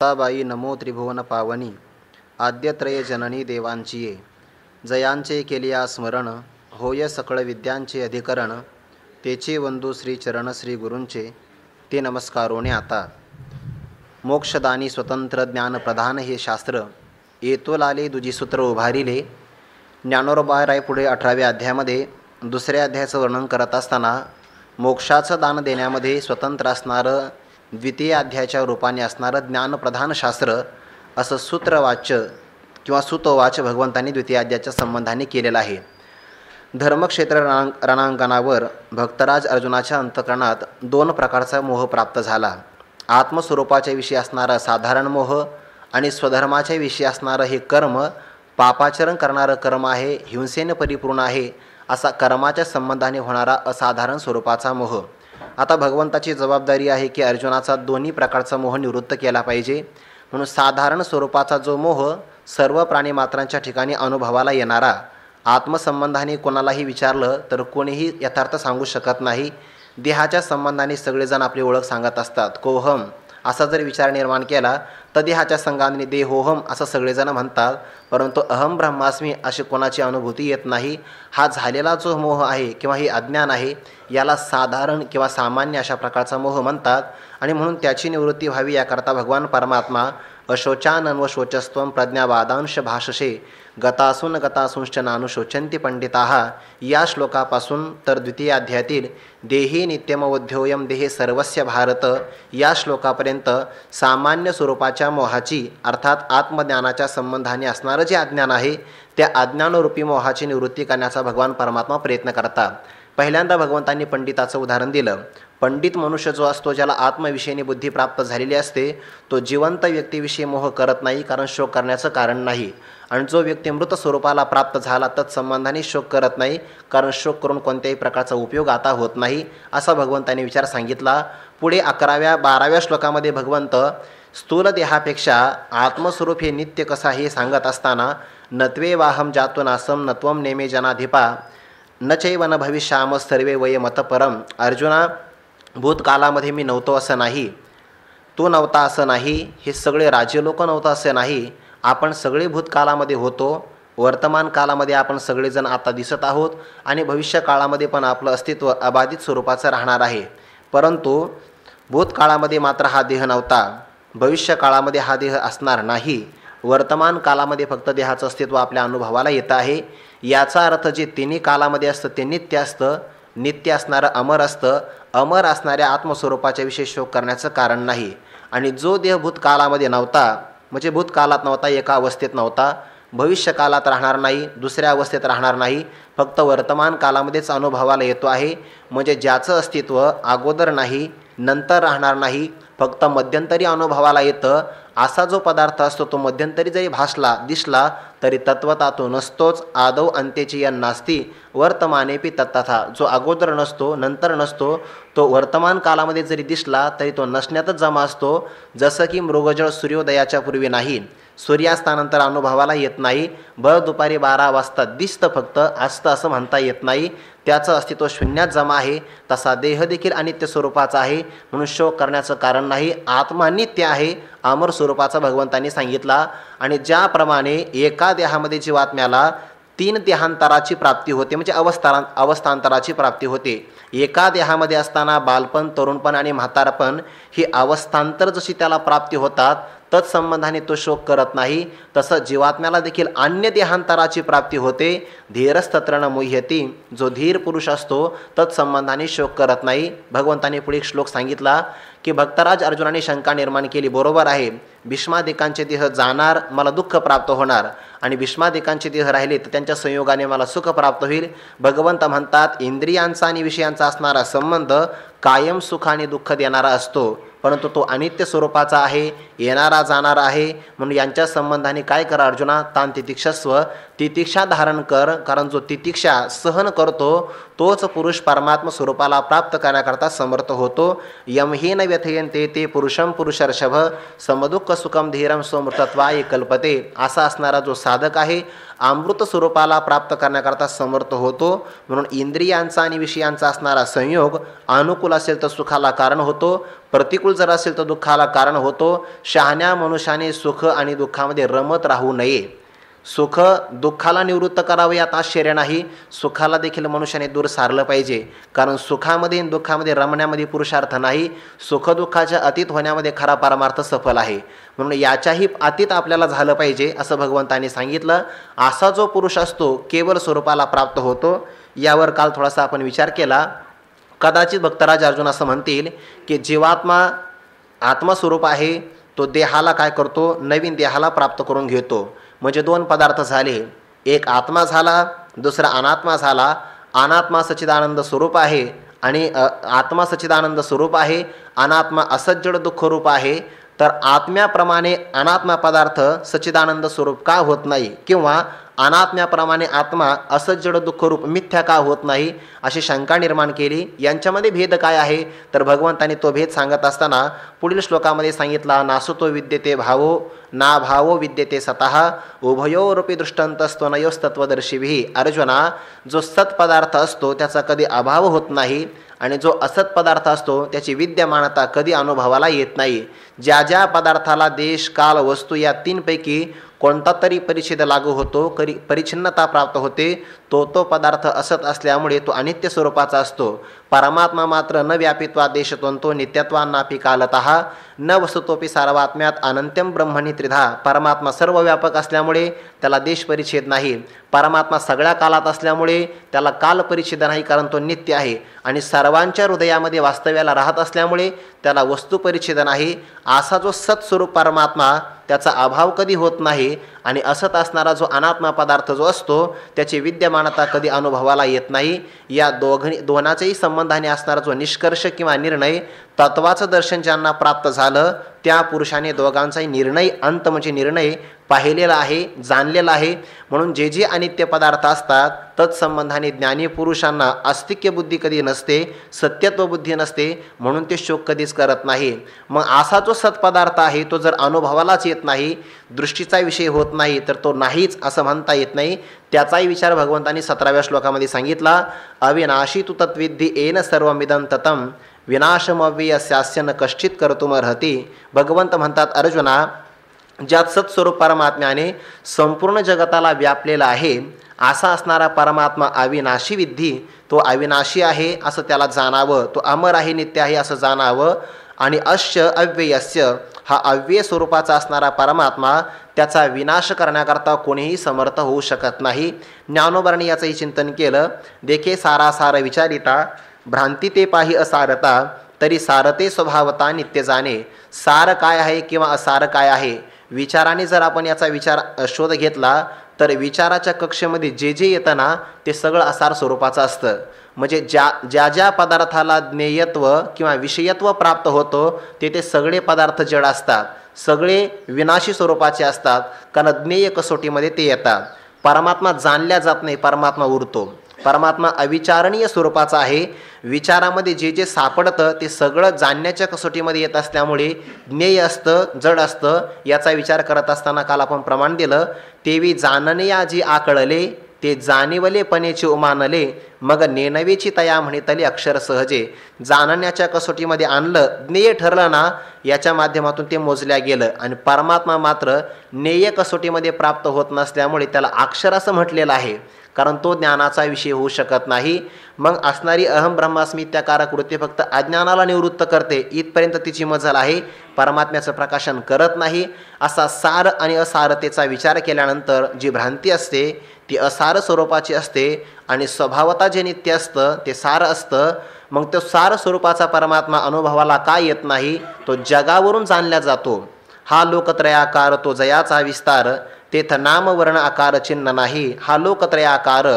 Tabei नमो त्रिभुवन पावनी आद्यत्रय जननी देवांचिये जयांचे केलिया स्मरण होय सकळ विद्यांचे अधिकरण तेचे वंदू श्री चरण श्री गुरूंचे ते नमस्कारोने आता मोक्षदानी स्वतंत्र ज्ञान प्रधान हे शास्त्र येतो लाले दुजी सूत्र उभारिले. ज्ञानोबा राय पुढे 18व्या अध्यायामध्ये दुसऱ्या अध्यायाचं वर्णन करत असताना मोक्षाचं दान देण्यामध्ये स्वतंत्र असणारं द्वितीय अध्यायाच्या रूपाने असणारं ज्ञानप्रधान शास्त्र असं सूत्रवाच्य किंवा सुतोवाच भगवंतांनी द्वितीय अध्यायाच्या संबंधाने केलेलं आहे. धर्मक्षेत्र रणांगणावर भक्तराज अर्जुनाच्या अंतःकरणात दोन प्रकारचा मोह प्राप्त झाला. आत्मस्वरूपाच्या विषयी असणारा साधारण मोह आणि स्वधर्माच्या विषयी असणारं हे कर्म पापाचरण करणारं कर्म आहे, हिंसेने परिपूर्ण आहे असा कर्माच्या संबंधाने होणारा असाधारण स्वरूपाचा मोह. आता भगवंताची जबाबदारी आहे की अर्जुनाचा दोन्ही प्रकारचा मोह निवृत्त केला पाहिजे. म्हणून साधारण स्वरूपाचा जो मोह सर्व प्राणीमात्रांच्या ठिकाणी अनुभवाला येणारा, आत्मसंबंधाने कोणालाही विचारलं तर कोणीही यथार्थ सांगू शकत नाही. देहाच्या संबंधाने सगळेजण आपली ओळख सांगत असतात. कोहम असा जर विचार निर्माण केला तर देहाच्या संगाने देहोहम असं सगळेजण म्हणतात, परंतु अहम ब्रह्मास्मी अशी कोणाची अनुभूती येत नाही. हा झालेला जो मोह आहे किंवा हे अज्ञान आहे याला साधारण किंवा सामान्य अशा प्रकारचा मोह म्हणतात. आणि म्हणून त्याची निवृत्ती व्हावी याकरता भगवान परमात्मा अशोचानन्व शोचस्त्वं प्रज्ञावादांश भाषसे गतासूंश्च नानुशोचन्ति पंडिताः या श्लोकापासून तर द्वितीय अध्यायातील देही नित्यमवध्योयम देहे सर्वस्य भारत या श्लोकापर्यंत सामान्य स्वरूपाच्या मोहाची अर्थात आत्मज्ञानाच्या संबंधाने असणारं जे अज्ञान आहे त्या अज्ञानरूपी मोहाची निवृत्ती करण्याचा भगवान परमात्मा प्रयत्न करतात. पहिल्यांदा भगवंतांनी पंडिताचं उदाहरण दिलं. पंडित मनुष्य जो असतो, ज्याला आत्मविषयीने बुद्धी प्राप्त झालेली असते, तो जिवंत व्यक्तीविषयी मोह करत नाही, कारण शोक करण्याचं कारण नाही. आणि जो व्यक्ती मृत स्वरूपाला प्राप्त झाला तत्संबंधाने शोक करत नाही, कारण शोक करून कोणत्याही प्रकारचा उपयोग आता होत नाही असा भगवंतांनी विचार सांगितला. पुढे 11व्या-12व्या श्लोकामध्ये भगवंत स्थूल देहापेक्षा आत्मस्वरूप हे नित्य कसं हे सांगत असताना नत्वे वाहम जातो नासम नत्वम नेमे जनाधिपा न चैवन भविष्याम सर्वे वय मतपरम. अर्जुना, भूतकालामध्ये मी नव्हतो असं नाही, तू नव्हता असं नाही, हे सगळे राज्य लोक नव्हतं असं नाही, आपण सगळे भूतकालामध्ये होतो, वर्तमान कालामध्ये आपण सगळेजण आता दिसत आहोत आणि भविष्य काळामध्ये पण आपलं अस्तित्व अबाधित स्वरूपाचं राहणार आहे. परंतु भूतकाळामध्ये मात्र हा देह नव्हता, भविष्य काळामध्ये हा देह असणार नाही, वर्तमान कालामध्ये फक्त देहाचं अस्तित्व आपल्या अनुभवाला येतं आहे. याचा अर्थ जे तिन्ही कालामध्ये असतं ते नित्य असतं, नित्य असणारं अमर असतं, अमर असणाऱ्या आत्मस्वरूपाच्या विषयी शोक करण्याचं कारण नाही. आणि जो देह भूतकालामध्ये नव्हता म्हणजे भूतकालात नव्हता, एका अवस्थेत नव्हता, भविष्यकालात राहणार नाही, दुसऱ्या अवस्थेत राहणार नाही, फक्त वर्तमान कालामध्येच अनुभवाला येतो आहे, म्हणजे ज्याचं अस्तित्व अगोदर नाही नंतर राहणार नाही, फक्त मध्यंतरी अनुभवाला येतं असा जो पदार्थ असतो तो मध्यंतरी जरी दिसला तरी तत्वता तो नसतोच. आदौ अंत्यची यन नास्ती वर्तमानेपि तत्तथा. जो अगोदर नसतो नंतर नसतो तो वर्तमान कालामध्ये जरी दिसला तरी तो नसण्यातच जमा असतो. जसं की मृगजळ सूर्योदयाच्या पूर्वी नाही, सूर्यास्तानंतर अनुभवाला येत नाही, भर दुपारी 12 वाजता दिसतं फक्त, असतं असं म्हणता येत नाही, त्याचं अस्तित्व शून्यात जमा आहे. तसा देह देखील अनित्य स्वरूपाचा आहे, म्हणून शोक करण्याचं कारण नाही. आत्मा नित्य आहे, अमर स्वरूपाचा भगवंतांनी सांगितला. आणि ज्याप्रमाणे एका देहामध्ये जीवात्म्याला 3 देहांतराची प्राप्ती होते, म्हणजे अवस्थांतराची प्राप्ती होते. एका देहामध्ये असताना बालपण, तरुणपण आणि म्हातारपण ही अवस्थांतर जशी त्याला प्राप्ती होतात तत्संबंधाने तो शोक करत नाही, तसं जीवात्म्याला देखील अन्य देहांतराची प्राप्ती होते. धीरस्तत्र न मुह्यती. जो धीर पुरुष असतो तत्संबंधाने शोक करत नाही. भगवंतांनी पुढे एक श्लोक सांगितला की भक्तराज अर्जुनाने शंका निर्माण केली, बरोबर आहे, भीष्मादिकांचे देह जाणार, मला दुःख प्राप्त होणार, आणि भीष्मादिकांचे देह राहिले तर त्यांच्या संयोगाने मला सुख प्राप्त होईल. भगवंत म्हणतात इंद्रियांचा आणि विषयांचा असणारा संबंध कायम सुख आणि दुःख देणारा असतो, परंतु तो अनित्य स्वरूपाचा आहे, येणारा जाणारा आहे. म्हणून यांच्या संबंधाने काय करा अर्जुना, तान तितिक्षस्व, तितिक्षा धारण कर, कारण जो तितिक्षा सहन करतो तोच पुरुष परमात्म स्वरूपाला प्राप्त करण्याकरता समर्थ होतो. यमहीन व्यथयन्ते ते पुरुषम पुरुषर्षभ समदुःख सुखम धीरम स्वमृतत्वाय कल्पते. असा असणारा जो साधक आहे अमृत स्वरूपाला प्राप्त करण्याकरता समर्थ होतो. म्हणून इंद्रियांचा आणि विषयांचा असणारा संयोग अनुकूल असेल तर सुखाला कारण होतो, प्रतिकूल जर असेल तर दुःखाला कारण होतो. शहाण्या मनुष्याने सुख आणि दुःखामध्ये रमत राहू नये. सुख दुःखाला निवृत्त करावे यात आश्चर्य नाही, सुखाला देखील मनुष्याने दूर सारलं पाहिजे. कारण सुखामध्ये आणि दुःखामध्ये रमण्यामध्ये पुरुषार्थ नाही, सुखदुःखाच्या अतीत होण्यामध्ये खरा परमार्थ सफल आहे. म्हणून याच्याही अतीत आपल्याला झालं पाहिजे असं भगवंतांनी सांगितलं. असा जो पुरुष असतो केवळ स्वरूपाला प्राप्त होतो. यावर काल थोडासा आपण विचार केला. कदाचित भक्तराज अर्जुन असं म्हणतील की जीवात्मा आत्मस्वरूप आहे, तो देहाला काय करतो, नवीन देहाला प्राप्त करून घेतो. म्हणजे दोन पदार्थ झाले, एक आत्मा झाला, दुसरा अनात्मा झाला. अनात्मा सच्चिदानंद स्वरूप आहे आणि आत्मा सच्चिदानंद स्वरूप आहे, अनात्मा असज्जड दुःखरूप आहे. तर आत्म्याप्रमाणे अनात्मा पदार्थ सच्चिदानंद स्वरूप का होत नाही, किंवा अनात्म्याप्रमाणे आत्मा असज्जड दुःखरूप मिथ्या का होत नाही, अशी शंका निर्माण केली. यांच्यामध्ये भेद काय आहे, तर भगवंतांनी तो भेद सांगत असताना पुढील श्लोकामध्ये सांगितला, नासुतो विद्यते भावो ना भावो विद्यते सतः उभयोरूपी दृष्टांतस्त्वनयोस्तत्वदर्शिभिः. अर्जुना, जो सत्पदार्थ असतो त्याचा कधी अभाव होत नाही आणि जो असत पदार्थ असतो त्याची विद्यमानता कधी अनुभवाला येत नाही. ज्या ज्या पदार्थाला देश काल वस्तू या तीनपैकी कोणता तरी परिच्छेद लागू होतो, परिच्छिन्नता प्राप्त होते, तो पदार्थ असत असल्यामुळे तो अनित्य स्वरूपाचा असतो. परमात्मा मात्र न व्यापित्वा देशत्वंतो नित्यत्वान्नापि कालतः न वस्तुतोपि सार्वात्म्यात अनंत्यम ब्रह्मणी त्रिधा. परमात्मा सर्व व्यापक असल्यामुळे त्याला देश परिच्छेद नाही. परमात्मा सगळ्या कालात असल्यामुळे त्याला काल परिच्छेद नाही, कारण तो नित्य आहे. आणि सर्वांच्या हृदयामध्ये वास्तव्याला राहत असल्यामुळे त्याला वस्तू परिच्छेद नाही. असा जो सत्स्वरूप परमात्मा त्याचा अभाव कधी होत नाही. आणि असत असणारा जो अनात्मा पदार्थ जो असतो त्याची विद्यमानता कधी अनुभवाला येत नाही. या दोनाच्याही संबंधाने असणारा जो निष्कर्ष किंवा निर्णय, तत्वाचं दर्शन ज्यांना प्राप्त झालं त्या पुरुषाने दोघांचाही निर्णय, अंत म्हणजे निर्णय पाहिलेला आहे, जाणलेला आहे. म्हणून जे जे अनित्य पदार्थ असतात तत्संबंधाने ज्ञानी पुरुषांना अस्तिक्य बुद्धी कधी नसते, सत्यत्व बुद्धी नसते, म्हणून ते शोक कधीच करत नाही. मग असा जो सत्पदार्थ आहे तो जर अनुभवालाच येत नाही, दृष्टीचा विषय होत नाही, तर तो नाहीच असं म्हणता येत नाही. त्याचाही विचार भगवंतांनी 17व्या श्लोकामध्ये सांगितला. अविनाशी तु तत्विद्धी येन सर्वमिदं ततं विनाशमव्ययस्यास्य न कश्चित कर्तुमर्हति. भगवंत म्हणतात, अर्जुना, ज्यात सत्स्वरूप परमात्म्याने संपूर्ण जगताला व्यापलेला आहे असा असणारा परमात्मा अविनाशी विद्धी. तो अविनाशी आहे असं त्याला जाणावं, तो अमर आहे, नित्य आहे असं जाणावं. आणि अश्य अव्ययस्य, हा अव्यय स्वरूपाचा असणारा परमात्मा, त्याचा विनाश करण्याकरता कोणीही समर्थ होऊ शकत नाही. ज्ञानोबरांनी याचंही चिंतन केलं. देखे सारासार विचारिता भ्रांती ते पाही असारता तरी सारते स्वभावता नित्य जाणे. सार काय आहे किंवा असार काय आहे, विचाराने जर आपण याचा शोध घेतला तर विचाराच्या कक्षेमध्ये जे जे येतं ना ते सगळं असार स्वरूपाचं असतं. म्हणजे ज्या ज्या पदार्थाला ज्ञेयत्व किंवा विषयत्व प्राप्त होतो ते सगळे पदार्थ जड असतात, सगळे विनाशी स्वरूपाचे असतात, कारण ज्ञेय कसोटीमध्ये ते येतात. परमात्मा जाणल्या जात नाही, परमात्मा उरतो. परमात्मा अविचारणीय स्वरूपाचा आहे. विचारामध्ये जे जे सापडतं ते सगळं जाणण्याच्या कसोटीमध्ये येत असल्यामुळे ज्ञेय असतं, जड असतं. याचा विचार करत असताना काल आपण प्रमाण दिलं. तेवी जाणणे आजी आकळले ते जाणीवलेपणेचे उमानले मग नेनवेची तया म्हणितली अक्षर सहजे. जाणण्याच्या कसोटीमध्ये आणलं, ज्ञेय ठरलं ना, याच्या माध्यमातून ते मोजल्या गेलं. आणि परमात्मा मात्र ज्ञेय कसोटीमध्ये प्राप्त होत नसल्यामुळे त्याला अक्षर असं म्हटलेलं आहे, कारण तो ज्ञानाचा विषय होऊ शकत नाही. मग असणारी अहम ब्रह्मास्मी इत्याकारक वृत्ती फक्त अज्ञानाला निवृत्त करते, इथपर्यंत तिची मजल आहे, परमात्म्याचं प्रकाशन करत नाही. असा सार आणि असारतेचा विचार केल्यानंतर जी भ्रांती असते ती असार स्वरूपाची असते आणि स्वभावता जे नित्य असतं ते सार असतं. मग तो सार स्वरूपाचा परमात्मा अनुभवाला का येत नाही, तो जगावरून जाणला जातो. हा लोकत्रयाकार तो जयाचा विस्तार तेथ नाम वर्ण आकार चिन्ह नाही. हा लोकत्रयाकार,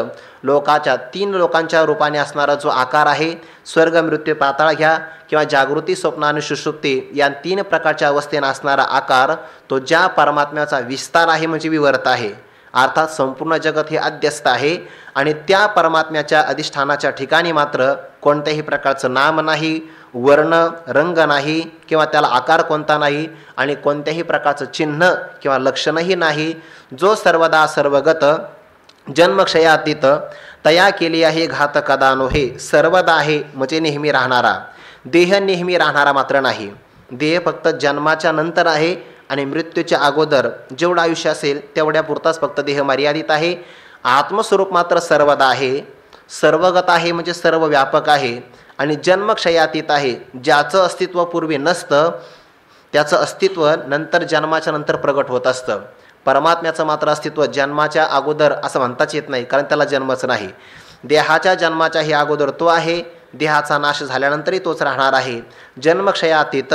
लोकाच्या 3 लोकांच्या रूपाने असणारा जो आकार आहे, स्वर्ग मृत्यू पाताळ घ्या किंवा जागृती स्वप्न आणि सुषुप्ती या 3 प्रकारच्या अवस्थेने असणारा आकार, तो ज्या परमात्म्याचा विस्तार आहे म्हणजे विवर्त आहे. अर्थात संपूर्ण जगत हे अध्यस्त आहे आणि त्या परमात्म्याच्या अधिष्ठानाच्या ठिकाणी मात्र कोणत्याही प्रकारचं नाम नाही, वर्ण रंग नाही किंवा त्याला आकार कोणता नाही आणि कोणत्याही प्रकारचं चिन्ह किंवा लक्षणही नाही. जो सर्वदा सर्वगत जन्मक्षयातीत तया केली आहे घात कदा नोहे. सर्वदा आहे म्हणजे नेहमी राहणारा, देह नेहमी राहणारा मात्र नाही. देह फक्त जन्माच्या नंतर आहे आणि मृत्यूच्या अगोदर जेवढं आयुष्य असेल तेवढ्या पुरताच फक्त देह मर्यादित आहे. आत्मस्वरूप मात्र सर्वदा आहे, सर्वगत आहे म्हणजे सर्व व्यापक आहे आणि जन्मक्षयातीत आहे. ज्याचं अस्तित्व पूर्वी नसतं त्याचं अस्तित्व नंतर जन्माच्या नंतर प्रगट होत असतं. परमात्म्याचं मात्र अस्तित्व जन्माच्या अगोदर असं म्हणताच येत नाही, कारण त्याला जन्मच नाही. देहाच्या जन्माच्या ही अगोदर तो आहे, देहाचा नाश झाल्यानंतरही तोच राहणार आहे. जन्मक्षयातीत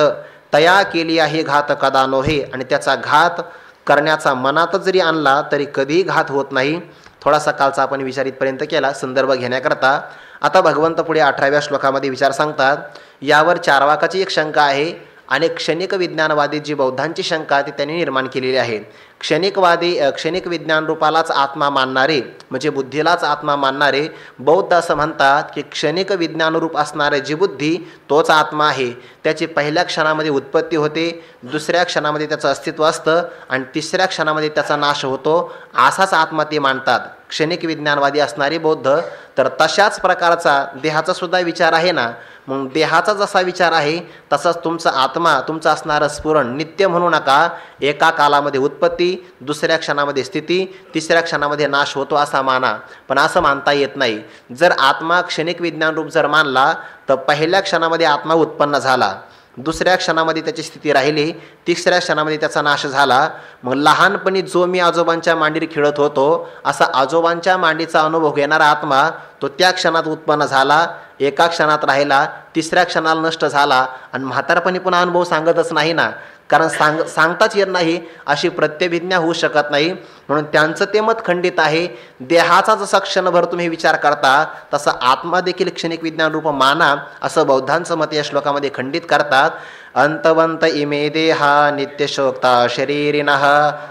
तया केली आहे घात कदा नोहे. आणि त्याचा घात करण्याचा मनात जरी आणला तरी कधीही घात होत नाही. थोडासा कालचा आपण विचार इथपर्यंत केला संदर्भ घेण्याकरता. आता भगवंत पुढे 18व्या श्लोकामध्ये विचार सांगतात. यावर चार्वाकाची एक शंका आहे आणि क्षणिक विज्ञानवादी जी बौद्धांची शंका ती त्यांनी निर्माण केलेली आहे. क्षणिक विज्ञान रूपालाच आत्मा मानणारे म्हणजे बुद्धीलाच आत्मा मानणारे बौद्ध असं म्हणतात की क्षणिक विज्ञान रूप असणारे जी बुद्धी तोच आत्मा आहे. त्याची पहिल्या क्षणामध्ये उत्पत्ती होते, दुसऱ्या क्षणामध्ये त्याचं अस्तित्व असतं आणि तिसऱ्या क्षणामध्ये त्याचा नाश होतो, असाच आत्मा ते मानतात क्षणिक विज्ञानवादी असणारे बौद्ध. तर तशाच प्रकारचा देहाचा सुद्धा विचार आहे ना. मग देहाचा जसा विचार आहे तसाच तुमचा आत्मा, तुमचं असणारं स्फुरण नित्य म्हणू नका. एका कालामध्ये उत्पत्ती, दुसऱ्या क्षणामध्ये स्थिती, तिसऱ्या क्षणामध्ये नाश होतो असा माना. पण असं मानता येत नाही. जर आत्मा क्षणिक विज्ञान रूप जर मानला तर पहिल्या क्षणामध्ये आत्मा उत्पन्न झाला, दुसऱ्या क्षणामध्ये त्याची स्थिती राहिली, तिसऱ्या क्षणामध्ये त्याचा नाश झाला. मग लहानपणी जो मी आजोबांच्या मांडीवर खेळत होतो असा आजोबांच्या मांडीचा अनुभव घेणारा आत्मा तो त्या क्षणात उत्पन्न झाला, एका क्षणात राहिला, तिसऱ्या क्षणाला नष्ट झाला आणि म्हातारपणी पुन्हा अनुभव सांगतच नाही ना, कारण सांगताच येत नाही, अशी प्रत्यभिज्ञा होऊ शकत नाही. म्हणून त्यांचं ते मत खंडित आहे. देहाचा जसा क्षणभर तुम्ही विचार करता तसा आत्मा देखील क्षणिक विज्ञान रूप माना असं बौद्धांचं मत या श्लोकामध्ये खंडित करतात. अंतवंत इमे देहा नित्यशोक्ता शरीरिणः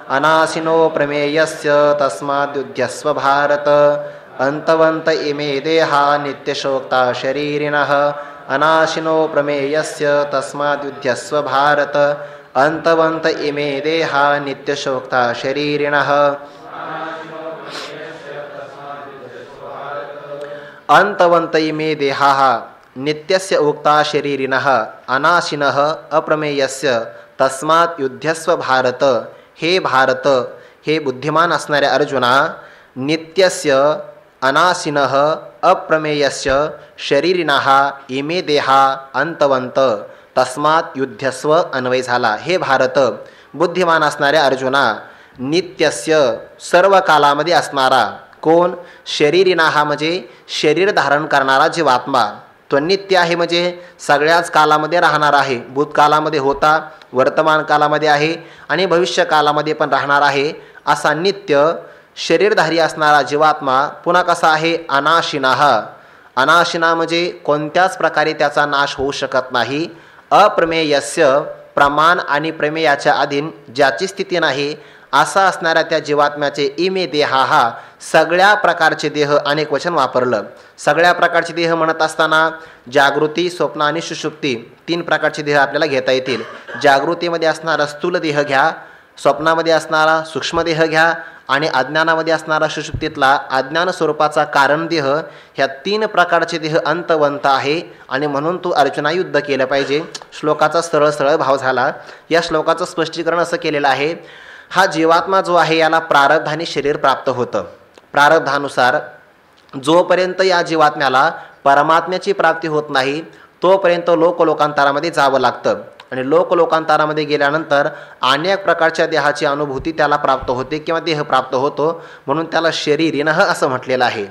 अनाशिनो प्रमेयस्य तस्माद्युध्यस्व भारत. अंतवंत इमे देहा नित्यशोक्ता शरीरिणः अनाशिनो प्रमेयस्य तस्माद्युध्यस्व भारत. अंतवंत इमे देहा नित्यशोक्ता शरीरिणः. अंतवंत इमे देहाः नित्यस्य उक्ता शरीरिणः अनाशिनः अप्रमेयस्य तस्मात् युध्यस्व भारत. हे भारत, हे बुद्धिमान असणाऱ्या अर्जुना, नित्यस्य अनाशिनः अप्रमेयस्य शरीरिणः इमे देहा अंतवंत तस्मात् युध्यस्व अन्वय झाला. हे भारत, बुद्धिमान असणाऱ्या अर्जुना, नित्यस्य सर्व कालामध्ये असणारा कोण? शरीरिणः म्हणजे शरीर धारण करणारा जीवात्मा. तो नित्य आहे म्हणजे सगळ्याच कालामध्ये राहणार आहे. भूतकालामध्ये होता, वर्तमान कालामध्ये आहे आणि भविष्य कालामध्ये पण राहणार आहे. असा नित्य शरीरधारी असणारा जीवात्मा पुन्हा कसा आहे? अनाशिनाः. अनाशिना म्हणजे कोणत्याच प्रकारे त्याचा नाश होऊ शकत नाही. अप्रमेयस्य प्रमाण आणि प्रमेयाच्या अधीन ज्याची स्थिती नाही असा असणाऱ्या त्या जीवात्म्याचे इमे देहा, सगळ्या प्रकारचे देह अनेक वचन वापरलं. सगळ्या प्रकारचे देह म्हणत असताना जागृती, स्वप्न आणि सुषुप्ती 3 प्रकारचे देह आपल्याला घेता येतील. जागृतीमध्ये असणारा स्थूल देह घ्या, स्वप्नामध्ये असणारा सूक्ष्म देह घ्या आणि अज्ञानामध्ये असणारा सुषुप्तीतला अज्ञान स्वरूपाचा कारण देह. ह्या 3 प्रकारचे देह अंतवंत आहे आणि म्हणून तू अर्जुना युद्ध केलं पाहिजे. श्लोकाचा सरळ सरळ भाव झाला. या श्लोकाचं स्पष्टीकरण असं केलेलं आहे, हा जीवात्मा जो आहे याला प्रारब्धाने शरीर प्राप्त होतं. प्रारब्धानुसार जोपर्यंत या जीवात्म्याला परमात्म्याची प्राप्ती होत नाही तोपर्यंत लोकांतरामध्ये जावं लागतं आणि लोकांतरामध्ये गेल्यानंतर अनेक प्रकारच्या देहाची अनुभूती त्याला प्राप्त होते किंवा देह प्राप्त होतो. म्हणून त्याला शरीरिणः असं म्हटलेलं आहे.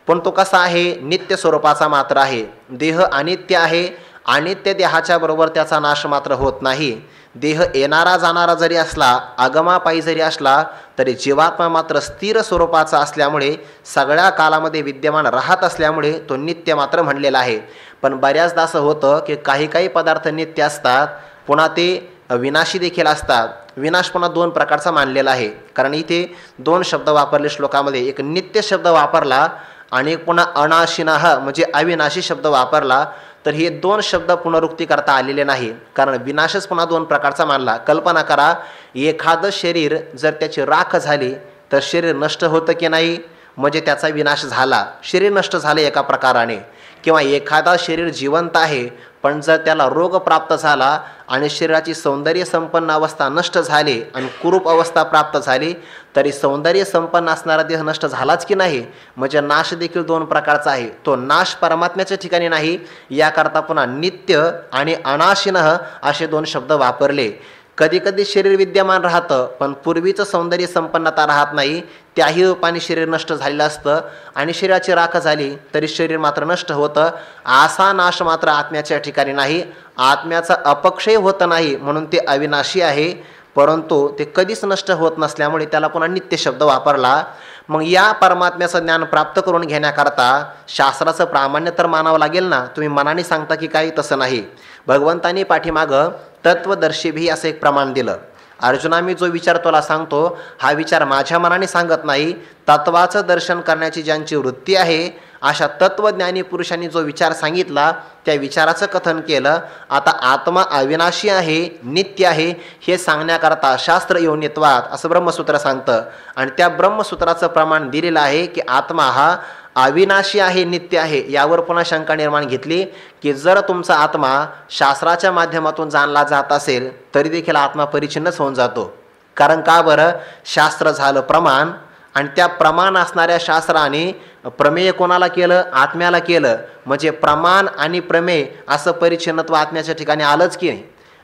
पण तो कसा आहे? नित्य स्वरूपाचा मात्र आहे. देह अनित्य आहे. अनित्य देहाच्या बरोबर त्याचा नाश मात्र होत नाही. देह येणारा जाणारा जरी असला, आगमापायी जरी असला तरी जीवात्मा मात्र स्थिर स्वरूपाचा असल्यामुळे सगळ्या कालामध्ये विद्यमान राहत असल्यामुळे तो नित्य मात्र म्हणलेला आहे. पण बऱ्याचदा असं होतं की काही पदार्थ नित्य असतात, पुन्हा ते विनाशी देखील असतात. विनाश पुन्हा दोन प्रकारचा मानलेला आहे, कारण इथे दोन शब्द वापरले श्लोकामध्ये. एक नित्य शब्द वापरला आणि एक पुन्हा अनाशिनः म्हणजे अविनाशी शब्द वापरला. तर हे दोन शब्द पुनरुक्ती करता आलेले नाही, कारण विनाशच पुन्हा दोन प्रकारचा मानला. कल्पना करा, एखादं शरीर जर त्याची राख झाली तर शरीर नष्ट होतं की नाही, म्हणजे त्याचा विनाश झाला, शरीर नष्ट झाले एका प्रकाराने. किंवा एखादा शरीर जिवंत आहे पण जर त्याला रोग प्राप्त झाला आणि शरीराची सौंदर्य संपन्न अवस्था नष्ट झाली आणि कुरूप अवस्था प्राप्त झाली, तरी सौंदर्य संपन्न असणारा देह नष्ट झालाच की नाही, म्हणजे नाश देखील दोन प्रकारचा आहे. तो नाश परमात्म्याच्या ठिकाणी नाही, याकरता पुन्हा नित्य आणि अनाशिनः असे दोन शब्द वापरले. कधी कधी शरीर विद्यमान राहतं पण पूर्वीचं सौंदर्य संपन्नता राहत नाही, त्याही रूपाने शरीर नष्ट झालेलं असतं आणि शरीराची राख झाली तरी शरीर मात्र नष्ट होतं. असा नाश मात्र आत्म्याच्या ठिकाणी नाही. आत्म्याचा अपक्षय होत नाही म्हणून ते अविनाशी आहे, परंतु ते कधीच नष्ट होत नसल्यामुळे त्याला पुन्हा नित्य शब्द वापरला. मग या परमात्म्याचं ज्ञान प्राप्त करून घेण्याकरता शास्त्राचं प्रामाण्य तर मानावं लागेल ना. तुम्ही मनाने सांगता की काही, तसं नाही. भगवंतांनी पाठीमागं तत्वदर्शी असं एक प्रमाण दिलं. अर्जुना, मी जो विचार तुला सांगतो हा विचार माझ्या मनाने सांगत नाही, तत्वाचं दर्शन करण्याची ज्यांची वृत्ती आहे अशा तत्वज्ञानी पुरुषांनी जो विचार सांगितला त्या विचाराचं कथन केलं. आता आत्मा अविनाशी आहे, नित्य आहे हे सांगण्याकरता शास्त्र योनित्वात असं ब्रह्मसूत्र सांगतं आणि त्या ब्रह्मसूत्राचं प्रमाण दिलेलं आहे की आत्मा हा अविनाशी आहे, नित्य आहे. यावर पुन्हा शंका निर्माण घेतली की जर तुमचा आत्मा शास्त्राच्या माध्यमातून जाणला जात असेल तरी देखील आत्मा परिच्छिन्नच होऊन जातो. कारण का बरं? शास्त्र झालं प्रमाण आणि त्या प्रमाण असणाऱ्या शास्त्राने प्रमेय कोणाला केलं? आत्म्याला केलं. म्हणजे प्रमाण आणि प्रमेय असं परिच्छिन्नत्व आत्म्याच्या ठिकाणी आलंच की नाही.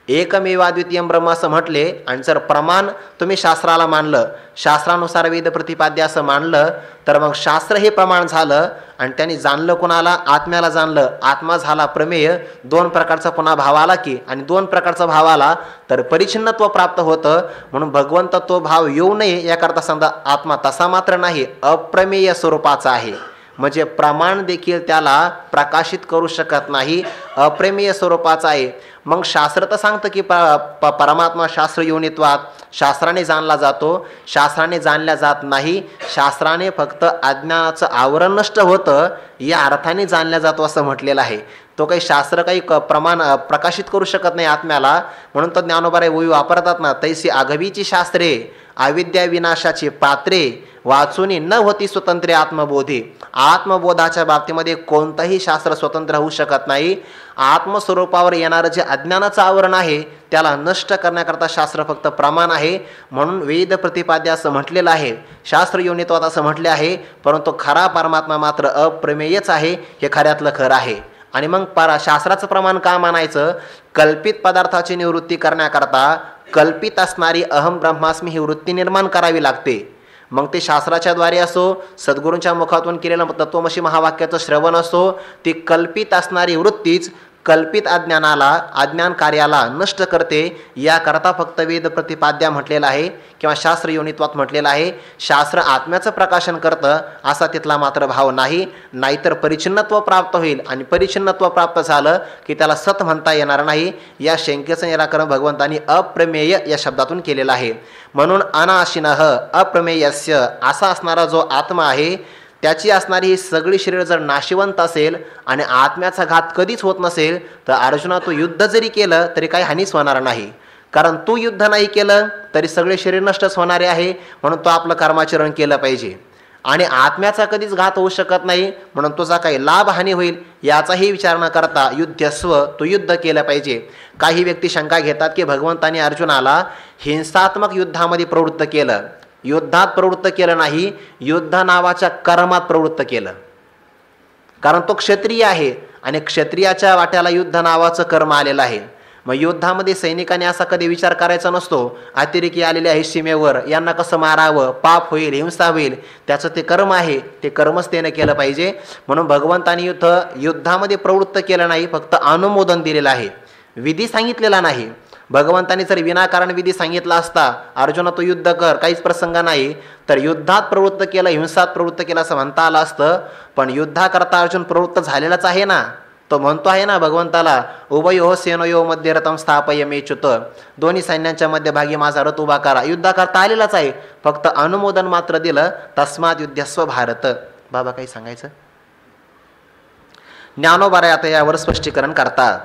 एकमेवाद्वितीयम ब्रह्म असं म्हटले आणि जर प्रमाण तुम्ही शास्त्राला मानलं, शास्त्रानुसार वेद प्रतिपाद्य असं मानलं, तर मग शास्त्र हे प्रमाण झालं आणि त्यांनी जाणलं कोणाला? आत्म्याला जाणलं. आत्मा झाला प्रमेय. दोन प्रकारचा पुन्हा भाव आला की, आणि दोन प्रकारचा भाव आला तर परिच्छिन्नत्व प्राप्त होतं. म्हणून भगवंत तो भाव येऊ नये याकरता समजा आत्मा तसा मात्र नाही, अप्रमेय स्वरूपाचा आहे. म्हणजे प्रमाण देखील त्याला प्रकाशित करू शकत नाही, अप्रेमीय स्वरूपाचा आहे. मग शास्त्र तर सांगतं की परमात्मा शास्त्र योनित्वात शास्त्राने जाणला जातो, शास्त्राने जाणल्या जात नाही. शास्त्राने फक्त अज्ञानाचं आवरण नष्ट होतं या अर्थाने जाणल्या जातो असं म्हटलेलं आहे. तो काही शास्त्र काही प्रमाण प्रकाशित करू शकत नाही आत्म्याला. म्हणून तो ज्ञानोबाराय ओवी वापरतात ना, तैसी आघवीची शास्त्रे अविद्या विनाशाची पात्रे वाचूनी न होती स्वतंत्र्य आत्मबोधी. आत्मबोधाच्या बाबतीमध्ये कोणतंही शास्त्र स्वतंत्र होऊ शकत नाही. आत्मस्वरूपावर येणारं जे अज्ञानाचं आवरण आहे त्याला नष्ट करण्याकरता शास्त्र फक्त प्रमाण आहे. म्हणून वेद प्रतिपाद्य असं म्हटलेलं आहे, शास्त्र योनित्वात असं म्हटले आहे, परंतु खरा परमात्मा मात्र अप्रमेयच आहे, हे खऱ्यातलं खरं आहे. आणि मग शास्त्राचं प्रमाण का मानायचं? कल्पित पदार्थाची निवृत्ती करण्याकरता कल्पित असणारी अहम ब्रह्मास्मी ही वृत्ती निर्माण करावी लागते. मग ते शास्त्राच्या द्वारे असो, सद्गुरूंच्या मुखातून केलेलं तत्वमसी महावाक्याचं श्रवण असो, ती कल्पित असणारी वृत्तीच कल्पित अज्ञान कार्याला नष्ट करते. याकरता फक्त वेद प्रतिपाद्या म्हटलेला आहे किंवा शास्त्र योनित्वात म्हटलेलं आहे. शास्त्र आत्म्याचं प्रकाशन करतं असा तिथला मात्र भाव नाही. नाहीतर परिच्छिन्नत्व प्राप्त होईल आणि परिच्छिन्नत्व प्राप्त झालं की त्याला सत म्हणता येणार नाही. या शंकेचं निराकरण भगवंतांनी अप्रमेय या शब्दातून केलेलं आहे. म्हणून अनाशिनः अप्रमेयस्य असा असणारा जो आत्मा आहे त्याची असणारी ही सगळी शरीर जर नाशिवंत असेल आणि आत्म्याचा घात कधीच होत नसेल तर अर्जुना तू युद्ध जरी केलं तरी काही हानीच होणार नाही. कारण तू युद्ध नाही केलं तरी सगळे शरीर नष्टच होणारे आहे. म्हणून तो आपलं कर्माचरण केलं पाहिजे. आणि आत्म्याचा कधीच घात होऊ शकत नाही म्हणून तुझा काही लाभ हानी होईल याचाही विचार न करता युद्धस्व तू युद्ध केलं पाहिजे. काही व्यक्ती शंका घेतात की भगवंतांनी अर्जुनाला हिंसात्मक युद्धामध्ये प्रवृत्त केलं. युद्धात प्रवृत्त केलं नाही, युद्ध नावाच्या कर्मात प्रवृत्त केलं. कारण तो क्षत्रिय आहे आणि क्षत्रियाच्या वाट्याला युद्ध नावाचं कर्म आलेलं आहे. मग युद्धामध्ये सैनिकांनी असा कधी विचार करायचा नसतो अतिरेकी आलेले आहे सीमेवर, यांना कसं मारावं, पाप होईल, हिंसा होईल. त्याचं ते कर्म आहे, ते कर्मच त्यानं केलं पाहिजे. म्हणून भगवंतांनी युद्धामध्ये प्रवृत्त केलं नाही, फक्त अनुमोदन दिलेलं आहे, विधी सांगितलेला नाही. भगवंतांनी जर विनाकारण विधी सांगितला असता अर्जुना तो युद्ध कर, काहीच प्रसंग नाही, तर युद्धात प्रवृत्त केलं, हिंसात प्रवृत्त केलं असं म्हणता आलं असतं. पण युद्धाकरता अर्जुन प्रवृत्त झालेलाच आहे ना, तो म्हणतो आहे ना भगवंताला, उभयो सेनयो मध्ये रथम स्थापय मेच्युत, दोन्ही सैन्यांच्या मध्यभागी माझा रथ उभा करा. युद्ध करता आलेलाच आहे, फक्त अनुमोदन मात्र दिलं. तस्मात युद्धस्व भारत. बाबा काही सांगायचं? ज्ञानोबा आता यावर स्पष्टीकरण करतात.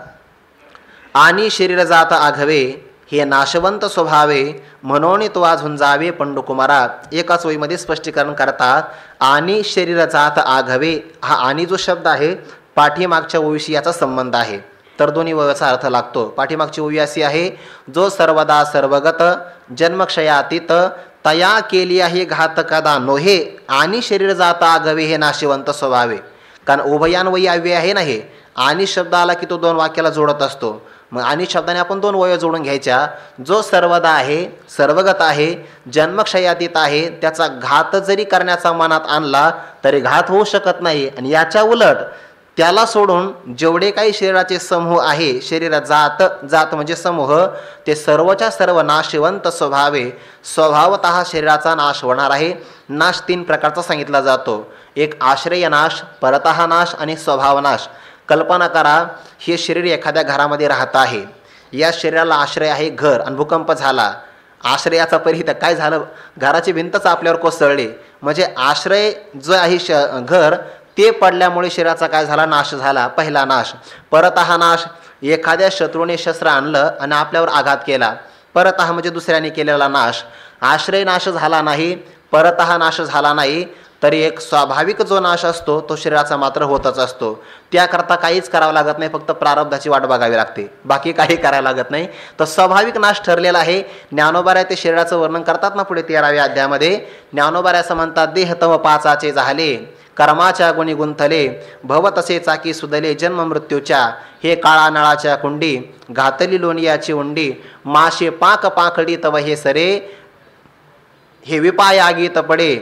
आणि शरीर जात आघवे हे नाशवंत स्वभावे, म्हणून तो आज झुंजावे पंडुकुमारा. एकाच ओळीमध्ये स्पष्टीकरण करतात. आणि शरीर जात आघवे, हा आणि जो शब्द आहे पाठीमागच्या ओळीशी याचा संबंध आहे, तर दोन्ही ओळीचा अर्थ लागतो. पाठीमागची ओळी अशी आहे, जो सर्वदा सर्वगत जन्मक्षयातीत तया केली आहे घात कदा नोहे, आणि शरीर जात आघवे हे नाशवंत स्वभावे. कारण उभयान्वयी अव्यय आहे ना हे. आणि शब्द आला की तो दोन वाक्याला जोडत असतो. मग आणि शब्दाने आपण दोन वय जोडून घ्यायच्या. जो सर्वदा आहे, सर्वगत आहे, जन्मक्षयातीत आहे, त्याचा घात जरी करण्याचा मनात आणला तरी घात होऊ शकत नाही. आणि याच्या उलट त्याला सोडून जेवढे काही शरीराचे समूह आहे, शरीर जात जात म्हणजे समूह, ते सर्वच्या सर्व नाशवंत स्वभावे, स्वभावतः शरीराचा नाश होणार आहे. नाश 3 प्रकारचा सांगितला जातो. एक आश्रय नाश, परतः नाश आणि स्वभावनाश. कल्पना करा, हे शरीर एखाद्या घरामध्ये राहत आहे. या शरीराला आश्रय आहे घर, आणि भूकंप झाला. आश्रयाचा परिहित काय झालं, घराची भिंतच आपल्यावर कोसळली. म्हणजे आश्रय जो आहे घर, ते पडल्यामुळे शरीराचा काय झाला, नाश झाला. पहिला नाश. परतः नाश, एखाद्या शत्रूने शस्त्र आणलं आणि आपल्यावर आघात केला. परतः म्हणजे दुसऱ्याने केलेला नाश. आश्रय नाश झाला नाही, परतः नाश झाला नाही, तरी एक स्वाभाविक जो नाश असतो तो शरीराचा मात्र होतच असतो. त्याकरता काहीच करावं लागत नाही, फक्त प्रारब्धाची वाट बघावी लागते, बाकी काही करायला लागत नाही. तर स्वाभाविक नाश ठरलेला आहे. ज्ञानोबा ते शरीराचं वर्णन करतात ना पुढे 13व्या अध्यायामध्ये. ज्ञानोबा असं म्हणतात, देह तव पाचाचे झाले, कर्माच्या गुणी गुंथले, भव तसे चाकी सुदले जन्म मृत्यूच्या, हे काळा नळाच्या कुंडी, घातली लोणियाची उंडी, माशे पाक पाखडी तव हे सरे, हे विपाय आगीत पडे,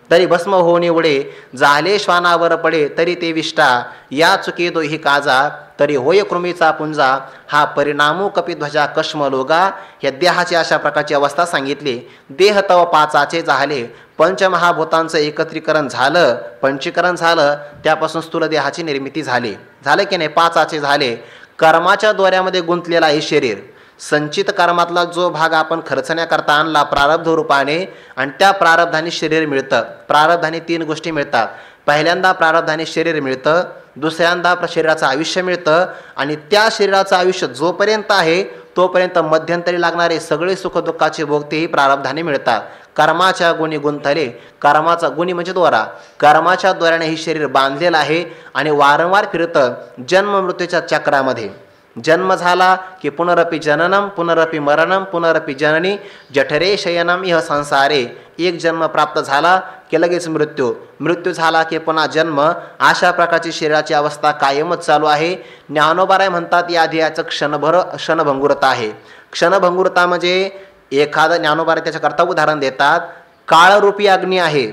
तरी भस्म होऊन उडे, झाले श्वानावर पडे तरी ते विष्टा, या चुकी दोही काजा, तरी होय कृमीचा पुंजा, हा परिणामू कपिध्वजा कश्मलोगा. या देहाची अशा प्रकारची अवस्था सांगितली. देह तव पाचाचे झाले, पंचमहाभूतांचं एकत्रीकरण झालं, पंचीकरण झालं, त्यापासून स्थूल देहाची निर्मिती झाली. झालं की नाही? पाचाचे झाले. कर्माच्या दोऱ्यामध्ये गुंतलेला आहे शरीर. संचित कर्मातला जो भाग आपण खर्चण्याकरता आणला प्रारब्ध रूपाने, आणि त्या प्रारब्धाने शरीर मिळतं. प्रारब्धाने 3 गोष्टी मिळतात. पहिल्यांदा प्रारब्धाने शरीर मिळतं, दुसऱ्यांदा शरीराचं आयुष्य मिळतं, आणि त्या शरीराचं आयुष्य जोपर्यंत आहे तोपर्यंत मध्यंतरी लागणारे सगळे सुखदुःखाचे भोग तेही प्रारब्धाने मिळतात. कर्माच्या गुणी गुंथले, कर्माचा गुणी म्हणजे दोरा, कर्माच्या दोऱ्याने हे शरीर बांधलेलं आहे आणि वारंवार फिरतं जन्म मृत्यूच्या चक्रामध्ये. जन्म झाला की पुनरपि जननम, पुनरपि मरणम, पुनरपि जननी, जठरे शयनम इह संसारे. एक जन्म प्राप्त झाला की लगेच मृत्यू, मृत्यू झाला की पुन्हा जन्म. अशा प्रकारची शरीराची अवस्था कायमच चालू आहे. ज्ञानोबाराय म्हणतात या ध्येयाचं क्षणभंगुरता आहे. क्षणभंगुरता म्हणजे एखादा, ज्ञानोबाराय त्याच्याकरता उदाहरण देतात, काळरूपी अग्नी आहे,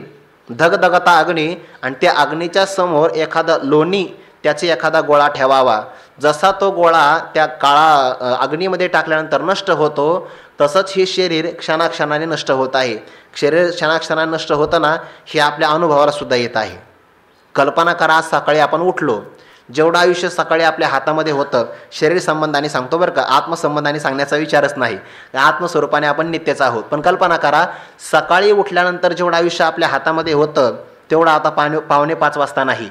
धगधगता अग्नी, आणि त्या अग्नीच्या समोर एखादा लोणी, त्याचे एखादा गोळा ठेवावा. जसा तो गोळा त्या काळा अग्नीमध्ये टाकल्यानंतर नष्ट होतो, तसंच हे शरीर क्षणाक्षणाने नष्ट होत आहे. शरीर क्षणाक्षणाने नष्ट होतं ना, हे आपल्या अनुभवाला सुद्धा येत आहे. कल्पना करा, सकाळी आपण उठलो, जेवढं आयुष्य सकाळी आपल्या हातामध्ये होतं, शरीर संबंधाने सांगतो बरं का, आत्मसंबंधाने सांगण्याचा विचारच नाही, आत्मस्वरूपाने आपण नित्यच आहोत. पण कल्पना करा, सकाळी उठल्यानंतर जेवढं आयुष्य आपल्या हातामध्ये होतं तेवढं आता 4:45 वाजता नाही,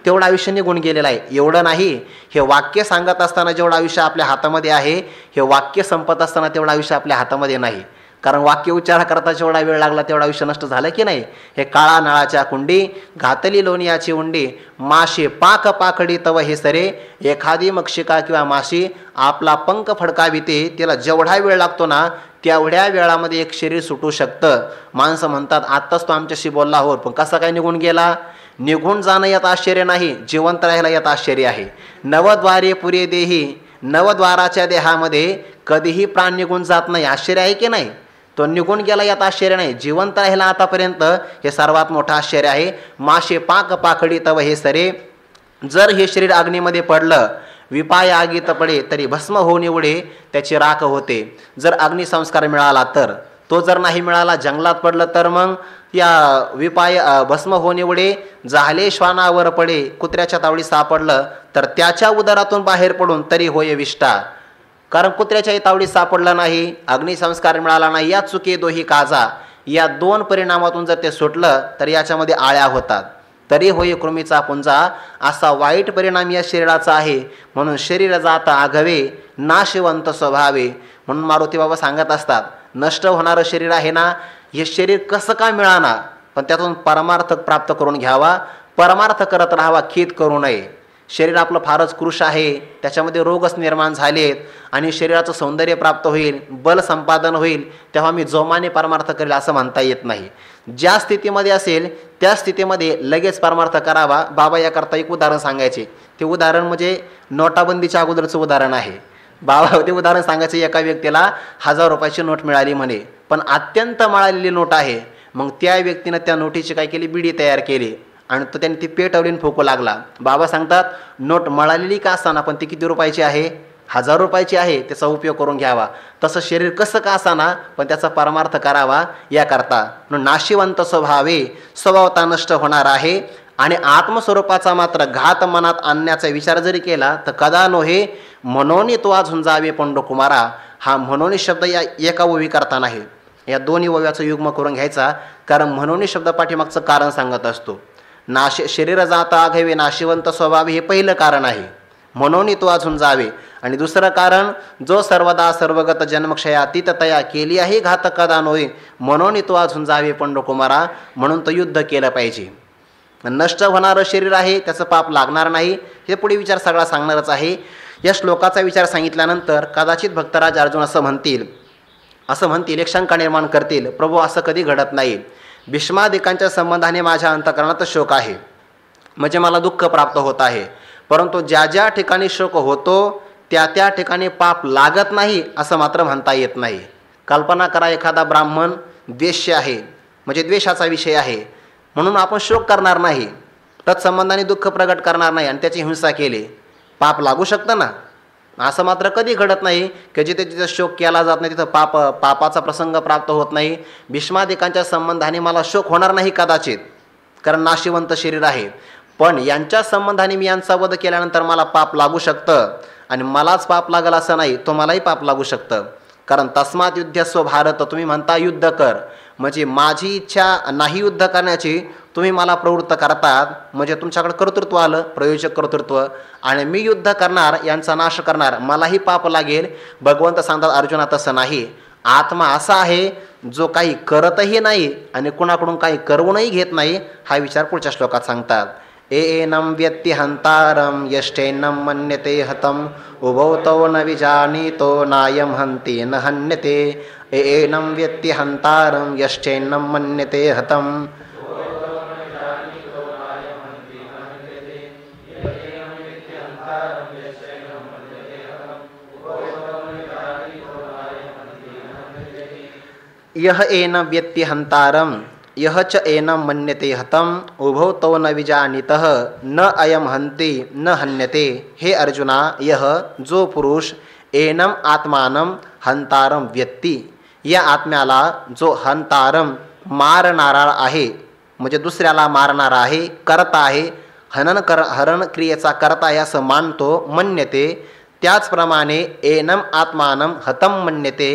तेवढं आयुष्य निघून गेलेलं आहे. एवढं नाही, हे वाक्य सांगत असताना जेवढं आयुष्य आपल्या हातामध्ये आहे, हे वाक्य संपत असताना तेवढं आयुष्य आपल्या हातामध्ये नाही. कारण वाक्य उच्चार करता जेवढा वेळ लागला तेवढं आयुष्य नष्ट झालं की नाही. हे काळा नळाच्या कुंडी, घातली लोणियाची उंडी, माशी पाक पाखडी तव हे सरे, एखादी मक्षिका किंवा माशी आपला पंख फडकाविते, तिला जेवढा वेळ लागतो ना तेवढ्या वेळामध्ये एक शरीर सुटू शकतं. माणसं म्हणतात आत्ताच तो आमच्याशी बोलला हो, पण कसा काय निघून गेला? निघून जाणं यात आश्चर्य नाही, जिवंत राहायला यात आश्चर्य आहे. नवद्वारे पुरे देही, नवद्वाराच्या देहामध्ये कधीही प्राण निघून जात नाही. आश्चर्य आहे की नाही? तो निघून गेला यात आश्चर्य नाही, जिवंत राहिला आतापर्यंत, हे सर्वात मोठं आश्चर्य आहे. माशे पाक पाखडी तव हे सरे, जर हे शरीर अग्नीमध्ये पडलं, विपाय आगीत पडे तरी भस्म होऊन उडे, त्याची राख होते. जर अग्निसंस्कार मिळाला तर तो जर नाही मिळाला, जंगलात पडलं, तर मग या विपाय भस्म होऊन एवढे झाले श्वानावर पडे, कुत्र्याच्या तावडीत सापडलं तर त्याच्या उदरातून बाहेर पडून तरी होय विष्टा. कारण कुत्र्याच्याही तावडीत सापडलं नाही, अग्निसंस्कार मिळाला नाही, या चुके दोही काजा, या दोन परिणामातून जर ते सुटलं तर याच्यामध्ये आळ्या होतात, तरी होय कृमीचा पुंजा. असा वाईट परिणाम या शरीराचा आहे. म्हणून शरीर जात आघवे, नाशवंत स्वभावे. म्हणून मारुती बाबा सांगत असतात, नष्ट होणारं शरीर आहे ना, हे शरीर कसं काय मिळाना, पण त्यातून परमार्थ प्राप्त करून घ्यावा, परमार्थ करत राहावा, खेद करू नये. शरीर आपलं फारच कृश आहे, त्याच्यामध्ये रोगच निर्माण झालेत आणि शरीराचं सौंदर्य प्राप्त होईल, बल संपादन होईल, तेव्हा मी जोमाने परमार्थ करेल असं म्हणता येत नाही. ज्या स्थितीमध्ये असेल त्या स्थितीमध्ये लगेच परमार्थ करावा. बाबा याकरता एक उदाहरण सांगायचे. ते उदाहरण म्हणजे नोटाबंदीच्या अगोदरचं उदाहरण आहे. बाबा ते उदाहरण सांगायचे, एका व्यक्तीला 1000 रुपयाची नोट मिळाली म्हणे, पण अत्यंत मळालेली नोट आहे. मग त्या व्यक्तीनं त्या नोटीची काय केली, बिडी तयार केली आणि तो त्याने ती पेटवलीन फुकू लागला. बाबा सांगतात, नोट मळालेली का असाना, पण ती किती रुपयाची आहे, 1000 रुपयाची आहे, त्याचा उपयोग करून घ्यावा. तसं शरीर कसं का असाना, पण त्याचा परमार्थ करावा याकरता. नाशिवंत स्वभावे, स्वभावता नष्ट होणार आहे. आणि आत्मस्वरूपाचा मात्र घात मनात आणण्याचा विचार जरी केला तर कदा नोहे म्हणून तो आज झुंजावे पंडकुमारा. हा म्हणून शब्द या एका ओवी करता नाही, या दोन्ही ओव्याचं युग्म करून घ्यायचा, कारण म्हणून शब्द पाठीमागचं कारण सांगत असतो. शरीर जाता आघवे, नाशिवंत स्वभाव, हे पहिलं कारण आहे, म्हणून तो अजून जावे. आणि दुसरं कारण, जो सर्वदा सर्वगत जन्मक्षयातीत तया केली आहे घात कदा नोहे, म्हणून तो अजून जावे पंडकुमारा. म्हणून तो युद्ध केलं पाहिजे. नष्ट होणारं शरीर आहे, त्याचं पाप लागणार नाही, हे पुढे विचार सगळा सांगणारच आहे. या श्लोकाचा विचार सांगितल्यानंतर कदाचित भक्तराज अर्जुन असं म्हणतील, एक शंका निर्माण करतील, प्रभू असं कधी घडत नाही. भीष्मादिकांच्या संबंधाने माझ्या अंतःकरणात शोक आहे, म्हणजे मला दुःख प्राप्त होत आहे, परंतु ज्या ज्या ठिकाणी शोक होतो त्या त्या ठिकाणी पाप लागत नाही असं मात्र म्हणता येत नाही. कल्पना करा, एखादा ब्राह्मण द्वेष्य आहे, म्हणजे द्वेषाचा विषय आहे, म्हणून आपण शोक करणार नाही, तत्संबंधाने दुःख प्रगट करणार नाही आणि त्याची हिंसा केली, पाप लागू शकतं ना. असं मात्र कधी घडत नाही की जिथे जिथं शोक केला जात नाही तिथं पापाचा प्रसंग प्राप्त होत नाही. भीष्मादिकांच्या संबंधाने मला शोक होणार नाही कदाचित, कारण नाशिवंत शरीर आहे, पण यांच्या संबंधाने मी यांचा वध केल्यानंतर मला पाप लागू शकतं. आणि मलाच पाप लागल असं नाही, तो मलाही पाप लागू शकतं. कारण तस्मात युद्धस्व भारत, तुम्ही म्हणता युद्ध कर, म्हणजे माझी इच्छा नाही युद्ध करण्याची, तुम्ही मला प्रवृत्त करतात, म्हणजे तुमच्याकडे कर्तृत्व आलं, प्रयोजक कर्तृत्व, आणि मी युद्ध करणार, यांचा नाश करणार, मलाही पाप लागेल. भगवंत सांगतात अर्जुना तसं नाही. आत्मा असा आहे जो काही करतही नाही आणि कुणाकडून काही करवूनही घेत नाही. हा विचार पुढच्या श्लोकात सांगतात. एनं व्यक्ती हंतारम यष्टेनं मन्यते हतम उभौ तौ न विजानीतो नायम हंती न हन्यते. एनं व्यक्ती हंतारम यष्टेनं मन्यते हतम. यह एनं व्यक्ति हंतारम यह च एनं मन्यते हतम उभौ तौ न विजानीतः न अयम हंति न हन्यते. हे अर्जुना, यह जो पुरुष एनम आत्मानम हंतारम व्यक्ती, या आत्म्याला जो हंतारम मारणारा आहे, म्हणजे दुसऱ्याला मारणारा आहे, करता आहे, हरण क्रियेचा करता आहे असं मानतो, मन्यते, त्याचप्रमाणे एनम आत्मानम हतम मन्यते.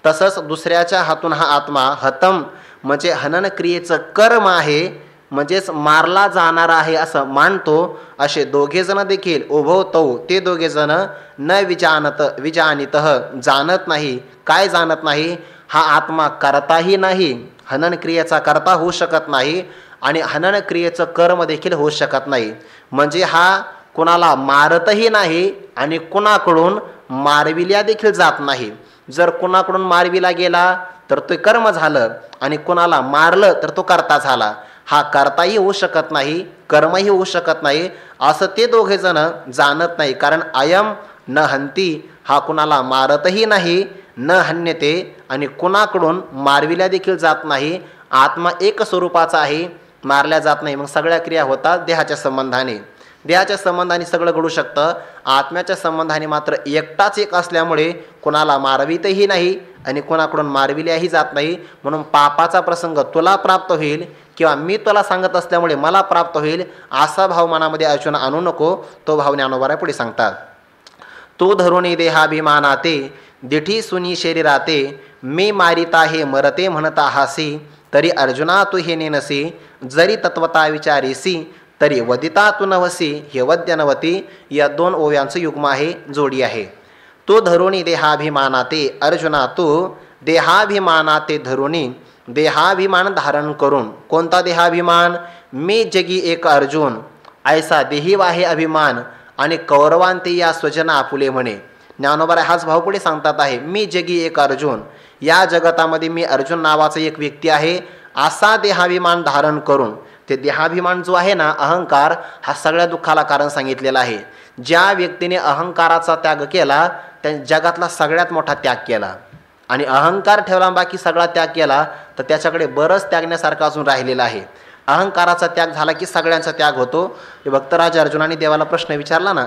तसंच दुसऱ्याच्या हातून हा आत्मा हतम म्हणजे हनन क्रियेचं कर्म आहे, म्हणजेच मारला जाणार आहे असं मानतो. असे दोघेजण देखील उभवतो, ते दोघेजण न विजानितः जाणत नाही. काय जाणत नाही? हा आत्मा करताही नाही, हनन क्रियेचा करता होऊ शकत नाही आणि हनन क्रियेचं कर्म देखील होऊ शकत नाही. म्हणजे हा कुणाला मारतही नाही आणि कुणाकडून मारविल्या देखील जात नाही. जर कुणाकडून मारविला गेला तर तो कर्म झालं आणि कुणाला मारलं तर तो कर्ता झाला. हा कर्ताही होऊ शकत नाही, कर्मही होऊ शकत नाही असं ते दोघे जण जाणत नाही. कारण अयम न हंती, हा कुणाला मारतही नाही, न हन्यते आणि कुणाकडून मारविल्या देखील जात नाही. आत्मा एक स्वरूपाचा आहे, मारल्या जात नाही. मग सगळ्या क्रिया होतात देहाच्या संबंधाने. देहाच्या संबंधाने सगळं घडू शकतं, आत्म्याच्या संबंधाने मात्र एकटाच एक असल्यामुळे कुणाला मारवितही नाही आणि कोणाकडून मारविल्याही जात नाही, म्हणून पापाचा प्रसंग तुला प्राप्त होईल किंवा मी तुला सांगत असल्यामुळे मला प्राप्त होईल असा भाव मनामध्ये अर्जुन आणू नको. तो भाव ज्ञानोबा पुढे सांगतात. तू धरुणी देहाभिमानाते दिठी सुनी शरीराते मी मारिता हे मरते म्हणता हासी तरी अर्जुना तू हे नेनसी जरी तत्वता विचारीसी तरी वदिता तू नवसी हे वद्य नवती. या 2 ओव्यांचं युग्म आहे, जोडी आहे. तो धरुणी देहाभिमानाते अर्जुना तू देहाभिमानाते धरुणी देहाभिमान धारण करून. कोणता देहाभिमान? मी जगी एक अर्जुन ऐसा देही वाहे अभिमान आणि कौरवांते या स्वजना आपुले म्हणे. ज्ञानोबा हाच भाव पुढे सांगतात आहे. मी जगी एक अर्जुन, या जगतामध्ये मी अर्जुन नावाचा एक व्यक्ती आहे असा देहाभिमान धारण करून. ते देहाभिमान जो आहे ना, अहंकार, हा सगळ्या दुःखाला कारण सांगितलेला आहे. ज्या व्यक्तीने अहंकाराचा त्याग केला त्या जगातला सगळ्यात मोठा त्याग केला. आणि अहंकार ठेवला बाकी सगळा त्याग केला तर त्याच्याकडे बरंच त्यागण्यासारखं अजून राहिलेलं आहे. अहंकाराचा त्याग झाला की सगळ्यांचा त्याग होतो. भक्तराज अर्जुनाने देवाला प्रश्न विचारला ना,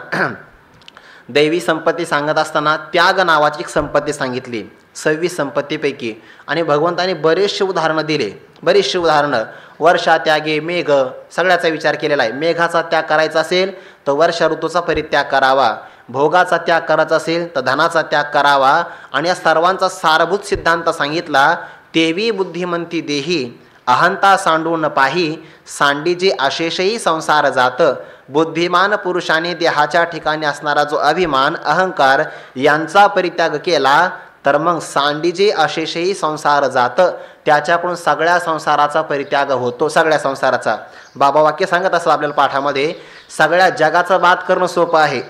दैवी संपत्ती सांगत असताना त्याग नावाची एक संपत्ती सांगितली 26 संपत्तीपैकी. आणि भगवंताने बरेचसे उदाहरणं दिले, बरीचशी उदाहरणं. वर्षा त्यागे मेघ, सगळ्याचा विचार केलेला आहे. मेघाचा त्याग करायचा असेल तर वर्षा ऋतूचा परित्याग करावा, भोगाचा त्याग करायचा असेल तर धनाचा त्याग करावा. आणि या सर्वांचा सारभूत सिद्धांत सांगितला. तेवी बुद्धिमंती देही अहंता सांडू न पाही सांडीजे अशेषही संसार जात. बुद्धिमान पुरुषाने देहाच्या ठिकाणी असणारा जो अभिमान अहंकार यांचा परित्याग केला तर मग सांडीजे अशेषही संसार जात. त्याच्याकडून सगळ्या संसाराचा परित्याग होतो, सगळ्या संसाराचा. बाबा वाक्य सांगत असतात आपल्याला पाठामध्ये, सगळ्या जगाचा बात करणं सोपं आहे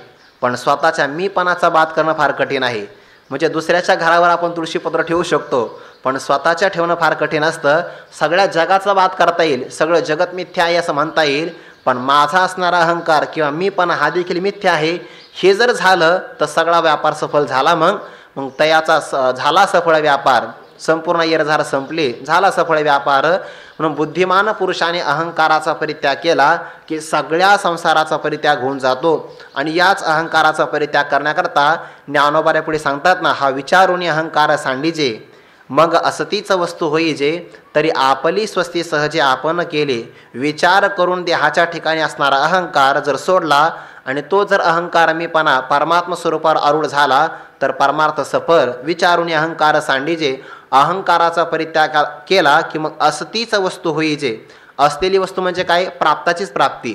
पण स्वतःच्या मीपणाचा बात करणं फार कठीण आहे. म्हणजे दुसऱ्याच्या घरावर आपण तुळशीपत्र ठेवू शकतो पण स्वतःच्या ठेवणं फार कठीण असतं. सगळ्या जगाचा बात करता येईल, सगळं जगत मिथ्या आहे असं म्हणता येईल, पण माझा असणारा अहंकार किंवा मीपणा हा देखील मिथ्या आहे हे जर झालं तर सगळा व्यापार सफल झाला. मग तयाचा झाला सफळ व्यापार, संपूर्ण येरझार संपली, झाला सफळ व्यापार. म्हणून बुद्धिमान पुरुषाने अहंकाराचा परित्याग केला की सगळ्या संसाराचा परित्याग होऊन जातो. आणि याच अहंकाराचा परित्याग करण्याकरता ज्ञानोबा पुढे सांगतात ना, हा विचारून अहंकार सांडीजे मग असतीच वस्तू होईजे तरी आपली स्वस्ती सहजे आपण केले. विचार करून देहाच्या ठिकाणी असणारा अहंकार जर सोडला आणि तो जर अहंकार मीपणा परमात्म स्वरूपावर आरूढ झाला तर परमार्थ सफल. विचारून अहंकार सांडीजे, अहंकाराचा परित्याग केला की मग असतीच वस्तू होईजे. असलेली वस्तू म्हणजे काय? प्राप्ताचीच प्राप्ती.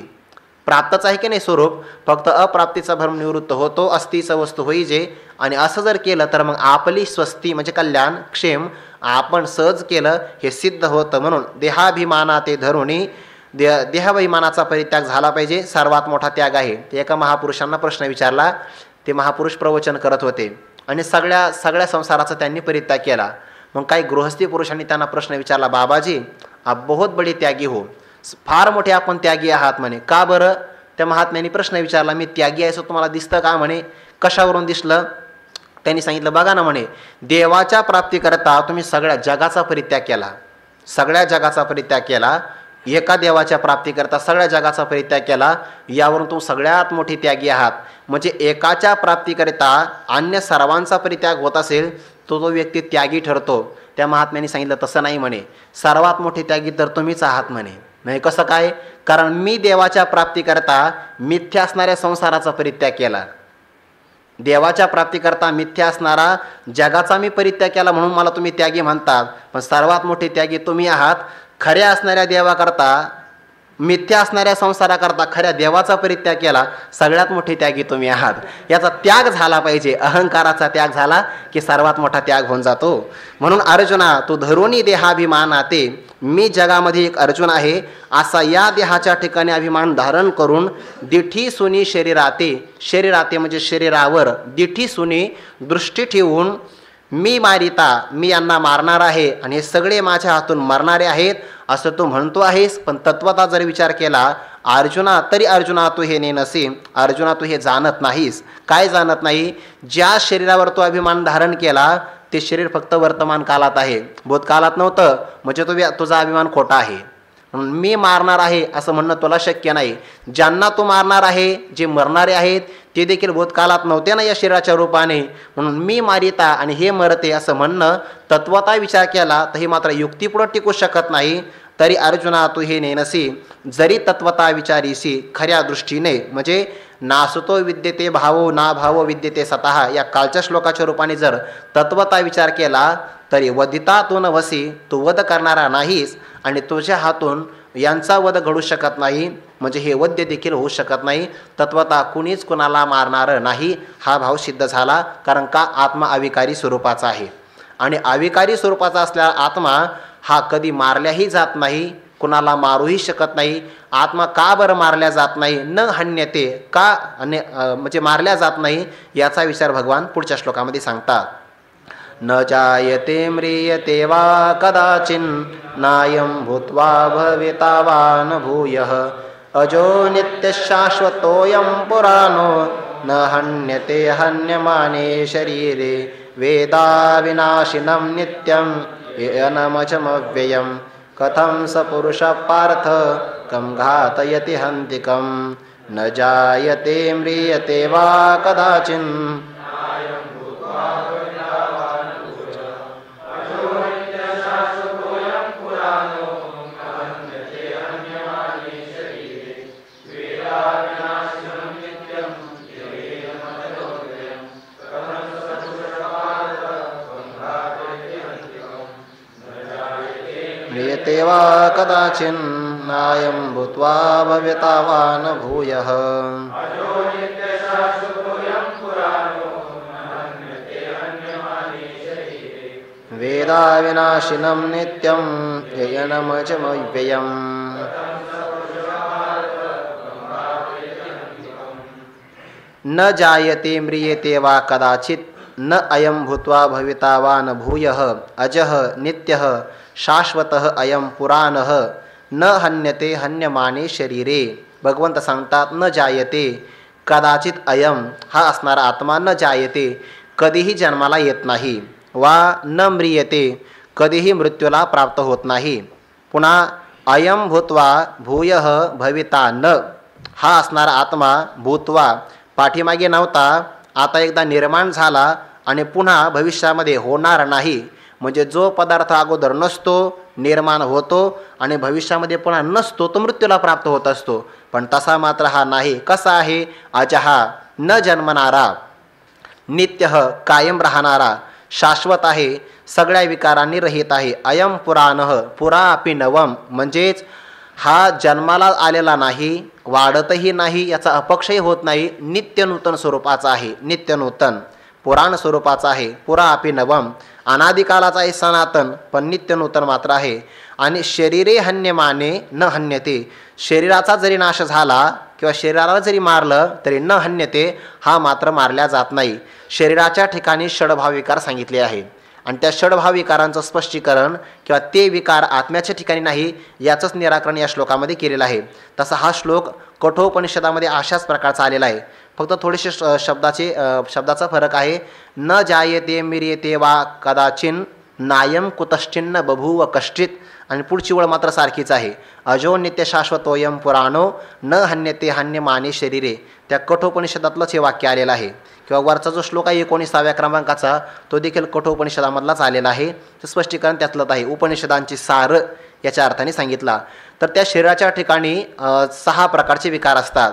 प्राप्तच आहे की नाही स्वरूप, फक्त अप्राप्तीचा भ्रम निवृत्त होतो, अस्तीच वस्तू होईजे. आणि असं जर केलं तर मग आपली स्वस्ती म्हणजे कल्याण क्षेम आपण सहज केलं हे सिद्ध होतं. म्हणून देहाभिमानाते धरुणी देहाभिमानाचा परित्याग झाला पाहिजे, सर्वात मोठा त्याग आहे. ते एका महापुरुषांना प्रश्न विचारला. ते महापुरुष प्रवचन करत होते आणि सगळ्या संसाराचा त्यांनी परित्याग केला. मग काही गृहस्थी पुरुषांनी त्यांना प्रश्न विचारला, बाबाजी आप बहुत बडी त्यागी हो, फार मोठे आपण त्यागी आहात म्हणे. का बरं? त्या महात्म्यांनी प्रश्न विचारला, मी त्यागी आहे असं तुम्हाला दिसतं का म्हणे. कशावरून दिसलं? त्यांनी सांगितलं, बघा ना म्हणे, देवाच्या प्राप्तीकरता तुम्ही सगळ्या जगाचा परित्याग केला, सगळ्या जगाचा परित्याग केला. एका देवाच्या प्राप्तीकरता सगळ्या जगाचा परित्याग केला, यावरून तुम्ही सगळ्यात मोठी त्यागी आहात. म्हणजे एकाच्या प्राप्तीकरिता अन्य सर्वांचा परित्याग होत असेल तो व्यक्ती त्यागी ठरतो. त्या महात्म्यांनी सांगितलं, तसं नाही म्हणे, सर्वात मोठे त्यागी तर तुम्हीच आहात म्हणे. नाही कसं काय? कारण मी देवाच्या प्राप्तीकरता मिथ्या असणाऱ्या संसाराचा परित्याग केला, देवाच्या प्राप्तीकरता मिथ्या असणारा जगाचा मी परित्याग केला म्हणून मला तुम्ही त्यागी म्हणतात. पण सर्वात मोठे त्यागी तुम्ही आहात. खऱ्या असणाऱ्या देवाकरता मिथ्या असणाऱ्या संसाराकरता खऱ्या देवाचा परित्याग केला, सगळ्यात मोठे त्यागी तुम्ही आहात. याचा त्याग झाला पाहिजे. अहंकाराचा त्याग झाला की सर्वात मोठा त्याग होऊन जातो. म्हणून अर्जुना तू धरुणी देहाभिमानाते, मी जगामध्ये एक अर्जुन आहे असा या देहाच्या ठिकाणी अभिमान धारण करून दिठी सुनी शरीराते, शरीराते म्हणजे शरीरावर, दिठी सुनी दृष्टी ठेवून मी मारिता, मी यांना मारणार आहे आणि हे सगळे माझ्या हातून मरणारे आहेत असं तू म्हणतो आहेस. पण तत्वता जर विचार केला अर्जुना, तरी अर्जुना तू हे नेनसे, अर्जुना तू हे जाणत नाहीस. काय जाणत नाही? ज्या शरीरावर तो अभिमान धारण केला ते शरीर फक्त वर्तमान कालात आहे, भूतकाळात नव्हतं. म्हणजे तुझा अभिमान खोटा आहे. म्हणून मी मारणार आहे असं म्हणणं तुला शक्य नाही. ज्यांना तू मारणार आहे, जे मरणारे आहेत ते देखील भूतकाळात नव्हते ना या शरीराच्या रूपाने, म्हणून मी मारिता आणि हे मरते असं म्हणणं तत्वता विचार केला तर हे मात्र युक्तीपुढं टिकू शकत नाही. तरी अर्जुना तू हे नेनसी जरी तत्वता विचारीसी खऱ्या दृष्टीने, म्हणजे नासतो विद्यते भावो ना भावो विद्यते स्वतः या कालच्या श्लोकाच्या रूपाने जर तत्वता विचार केला तरी वधिता तू नवसी, तू वध करणारा नाहीस आणि तुझ्या हातून यांचा वध घडू शकत नाही, म्हणजे हे वध्य देखील होऊ शकत नाही. तत्वता कुणीच कुणाला मारणार नाही हा भाव सिद्ध झाला. कारण का आत्मा अविकारी स्वरूपाचा आहे आणि अविकारी स्वरूपाचा असलेला आत्मा हा कधी मारल्याही जात नाही, कुणाला मारूही शकत नाही. आत्मा का बरं मारल्या जात नाही, न हन्यते का म्हणजे मारल्या जात नाही याचा विचार भगवान पुढच्या श्लोकामध्ये सांगतात. न जायते म्रियते वा कदाचिन् नायं भूत्वा भविता वा न भूयः अजो नित्यशाश्वतोऽयं पुराणो न हन्यते हन्यमाने शरीरे वेदा विनाशिनं नित्यं येनमजमव्ययं कथं स पुरुषः पार्थ कं घातयति हन्तिकं न जायते म्रियते वा कदाचिन्. म्रियते वा कदाचिन् नायं भूत्वा भविता वा न भूयः वेदा विनाशिनं नित्यं येनमजमव्ययम्. न जायते म्रियते वा कदाचित् न अयं भूत्वा भविता वा न भूयः अजः नित्यः शाश्वतः अयं पुराणः न हन्यते हन्यमाने शरीरे. भगवंत सांगतात न जायते कदाचित अयम हा असणारा आत्मा न जायते कधीही जन्माला येत नाही, वा न म्रियते कधीही मृत्यूला प्राप्त होत नाही. पुन्हा अयम भूत्वा भूयः भविता न हा असणारा आत्मा भूत्वा पाठीमागे नव्हता, आता एकदा निर्माण झाला आणि पुन्हा भविष्यामध्ये होणार नाही. म्हणजे जो पदार्थ अगोदर नसतो निर्माण होतो आणि भविष्यामध्ये पुन्हा नसतो तो मृत्यूला प्राप्त होत असतो, पण तसा मात्र हा नाही. कसा आहे? अजहा न जन्मणारा, नित्य कायम राहणारा, शाश्वत आहे, सगळ्या विकारांनी रहित आहे. अयम पुराणः पुरा अपि नवम, म्हणजेच हा जन्माला आलेला नाही, वाढतही नाही, याचा अपक्षय होत नाही, नित्य नूतन स्वरूपाचा आहे. नित्य नूतन पुराण स्वरूपाचा आहे. पुरा अपि नवम अनादिकालाचा आहे, सनातन पण नित्य नूतन मात्र आहे. आणि शरीरे हन्यमाने न हन्यते, शरीराचा जरी नाश झाला किंवा शरीराला जरी मारलं तरी न हन्यते हा मात्र मारल्या जात नाही. शरीराच्या ठिकाणी षडभाव विकार सांगितले आहे आणि त्या षडभाव विकारांचं स्पष्टीकरण किंवा ते विकार आत्म्याच्या ठिकाणी नाही याचंच निराकरण या श्लोकामध्ये केलेलं आहे. तसा हा श्लोक कठोपनिषदामध्ये अशाच प्रकारचा आलेला आहे, फक्त थोडेसे शब्दाचा फरक आहे. न जायते मिर्यते वा कदाचिन नायम कुतश्चिन्न बभूव कष्टित, आणि पुढची वळ मात्र सारखीच आहे. अजो नित्य शाश्वतोयम पुराणो न हन्यते हन्यमाने शरीरे, त्या कठोपनिषदातलंच हे वाक्य आलेलं आहे. किंवा वरचा जो श्लोक आहे 19व्या क्रमांकाचा तो देखील कठोपनिषदामधलाच आलेला आहे. ते स्पष्टीकरण त्यातलंच आहे. उपनिषदांची सार याच्या अर्थाने सांगितला. तर त्या शरीराच्या ठिकाणी 6 प्रकारचे विकार असतात.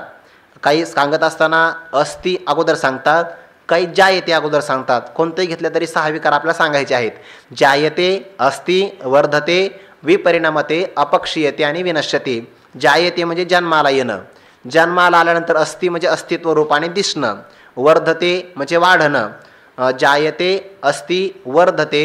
काही सांगत असताना अस्ति अगोदर सांगतात, काही जायते अगोदर सांगतात. कोणतेही घेतले तरी 6 विकार आपल्याला सांगायचे आहेत. जायते, अस्ति, वर्धते, विपरिणामते, अपक्षीयते आणि विनश्यते. जायते म्हणजे जन्माला येणं, जन्माला आल्यानंतर अस्ति म्हणजे अस्तित्व रूपाने दिसणं, वर्धते म्हणजे वाढणं, जायते, अस्ति, वर्धते,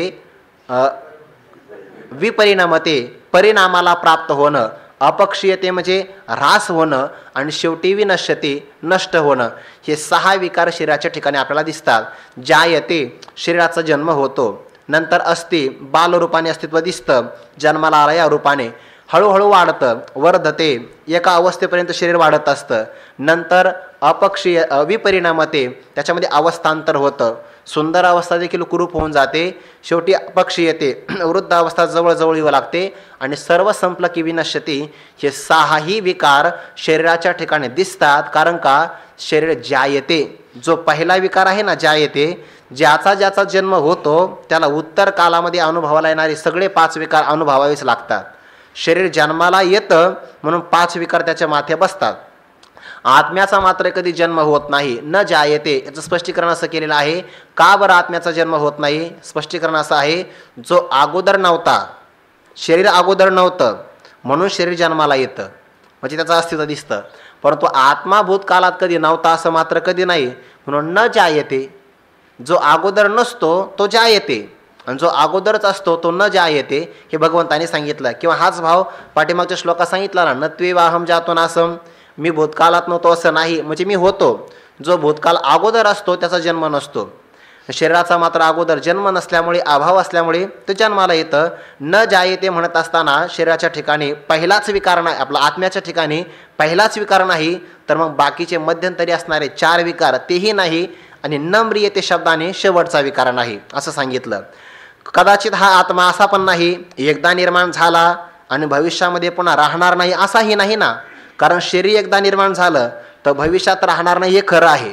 विपरिणामते परिणामाला प्राप्त होणं, अपक्षीयते म्हणजे ह्रास होणं आणि शेवटी विनश्यते नष्ट होणं. हे 6 विकार शरीराच्या ठिकाणी आपल्याला दिसतात. जायते शरीराचा जन्म होतो, नंतर अस्ति बालरूपाने अस्तित्व दिसतं, जन्माला आला या रूपाने, हळूहळू वाढतं. वर्धते एका अवस्थेपर्यंत शरीर वाढत असतं, नंतर अपक्षीय विपरिणामते त्याच्यामध्ये अवस्थांतर होतं, सुंदर अवस्था देखील कुरूप होऊन जाते, शेवटी अपक्षी येते, वृद्ध अवस्था जवळजवळ येऊ लागते आणि सर्व संपलं की विनश्यती. हे सहाही विकार शरीराच्या ठिकाणी दिसतात. कारण का? शरीर ज्या येते, जो पहिला विकार आहे ना, ज्या येते, ज्याचा ज्याचा जन्म होतो त्याला उत्तर कालामध्ये अनुभवाला येणारे सगळे 5 विकार अनुभवावेच लागतात. शरीर जन्माला येतं म्हणून 5 विकार त्याच्या माथे बसतात. आत्म्याचा मात्र कधी जन्म होत नाही. न ज्या येते, याचं स्पष्टीकरण असं केलेलं आहे. का बरं आत्म्याचा जन्म होत नाही? स्पष्टीकरण असं आहे, जो अगोदर नव्हता, शरीर अगोदर नव्हतं म्हणून शरीर जन्माला येतं, म्हणजे त्याचं अस्तित्व दिसतं. परंतु आत्मा भूतकाळात कधी नव्हता असं मात्र कधी नाही. म्हणून न ज्या येते, जो अगोदर नसतो तो ज्या येते, आणि जो अगोदरच असतो तो न ज्या येते, हे भगवंताने सांगितलं. किंवा हाच भाव पाठीमागच्या श्लोकात सांगितला ना, नत्वेवाहम जातो नासम, मी भूतकाळात नव्हतो असं नाही, म्हणजे मी होतो. जो भूतकाळ अगोदर असतो त्याचा जन्म नसतो. शरीराचा मात्र अगोदर जन्म नसल्यामुळे, अभाव असल्यामुळे ते जन्माला येतं. न ज्या येते म्हणत असताना शरीराच्या ठिकाणी पहिलाच विकार नाही, आपला आत्म्याच्या ठिकाणी पहिलाच विकार नाही, तर मग बाकीचे मध्यंतरी असणारे 4 विकार तेही नाही, आणि न म्रियते शब्दाने शेवटचा विकार नाही असं सांगितलं. कदाचित हा आत्मा असा पण नाही, एकदा निर्माण झाला आणि भविष्यामध्ये पुन्हा राहणार नाही असाही नाही ना. कारण शरीर एकदा निर्माण झालं तर भविष्यात राहणार नाही हे खरं आहे.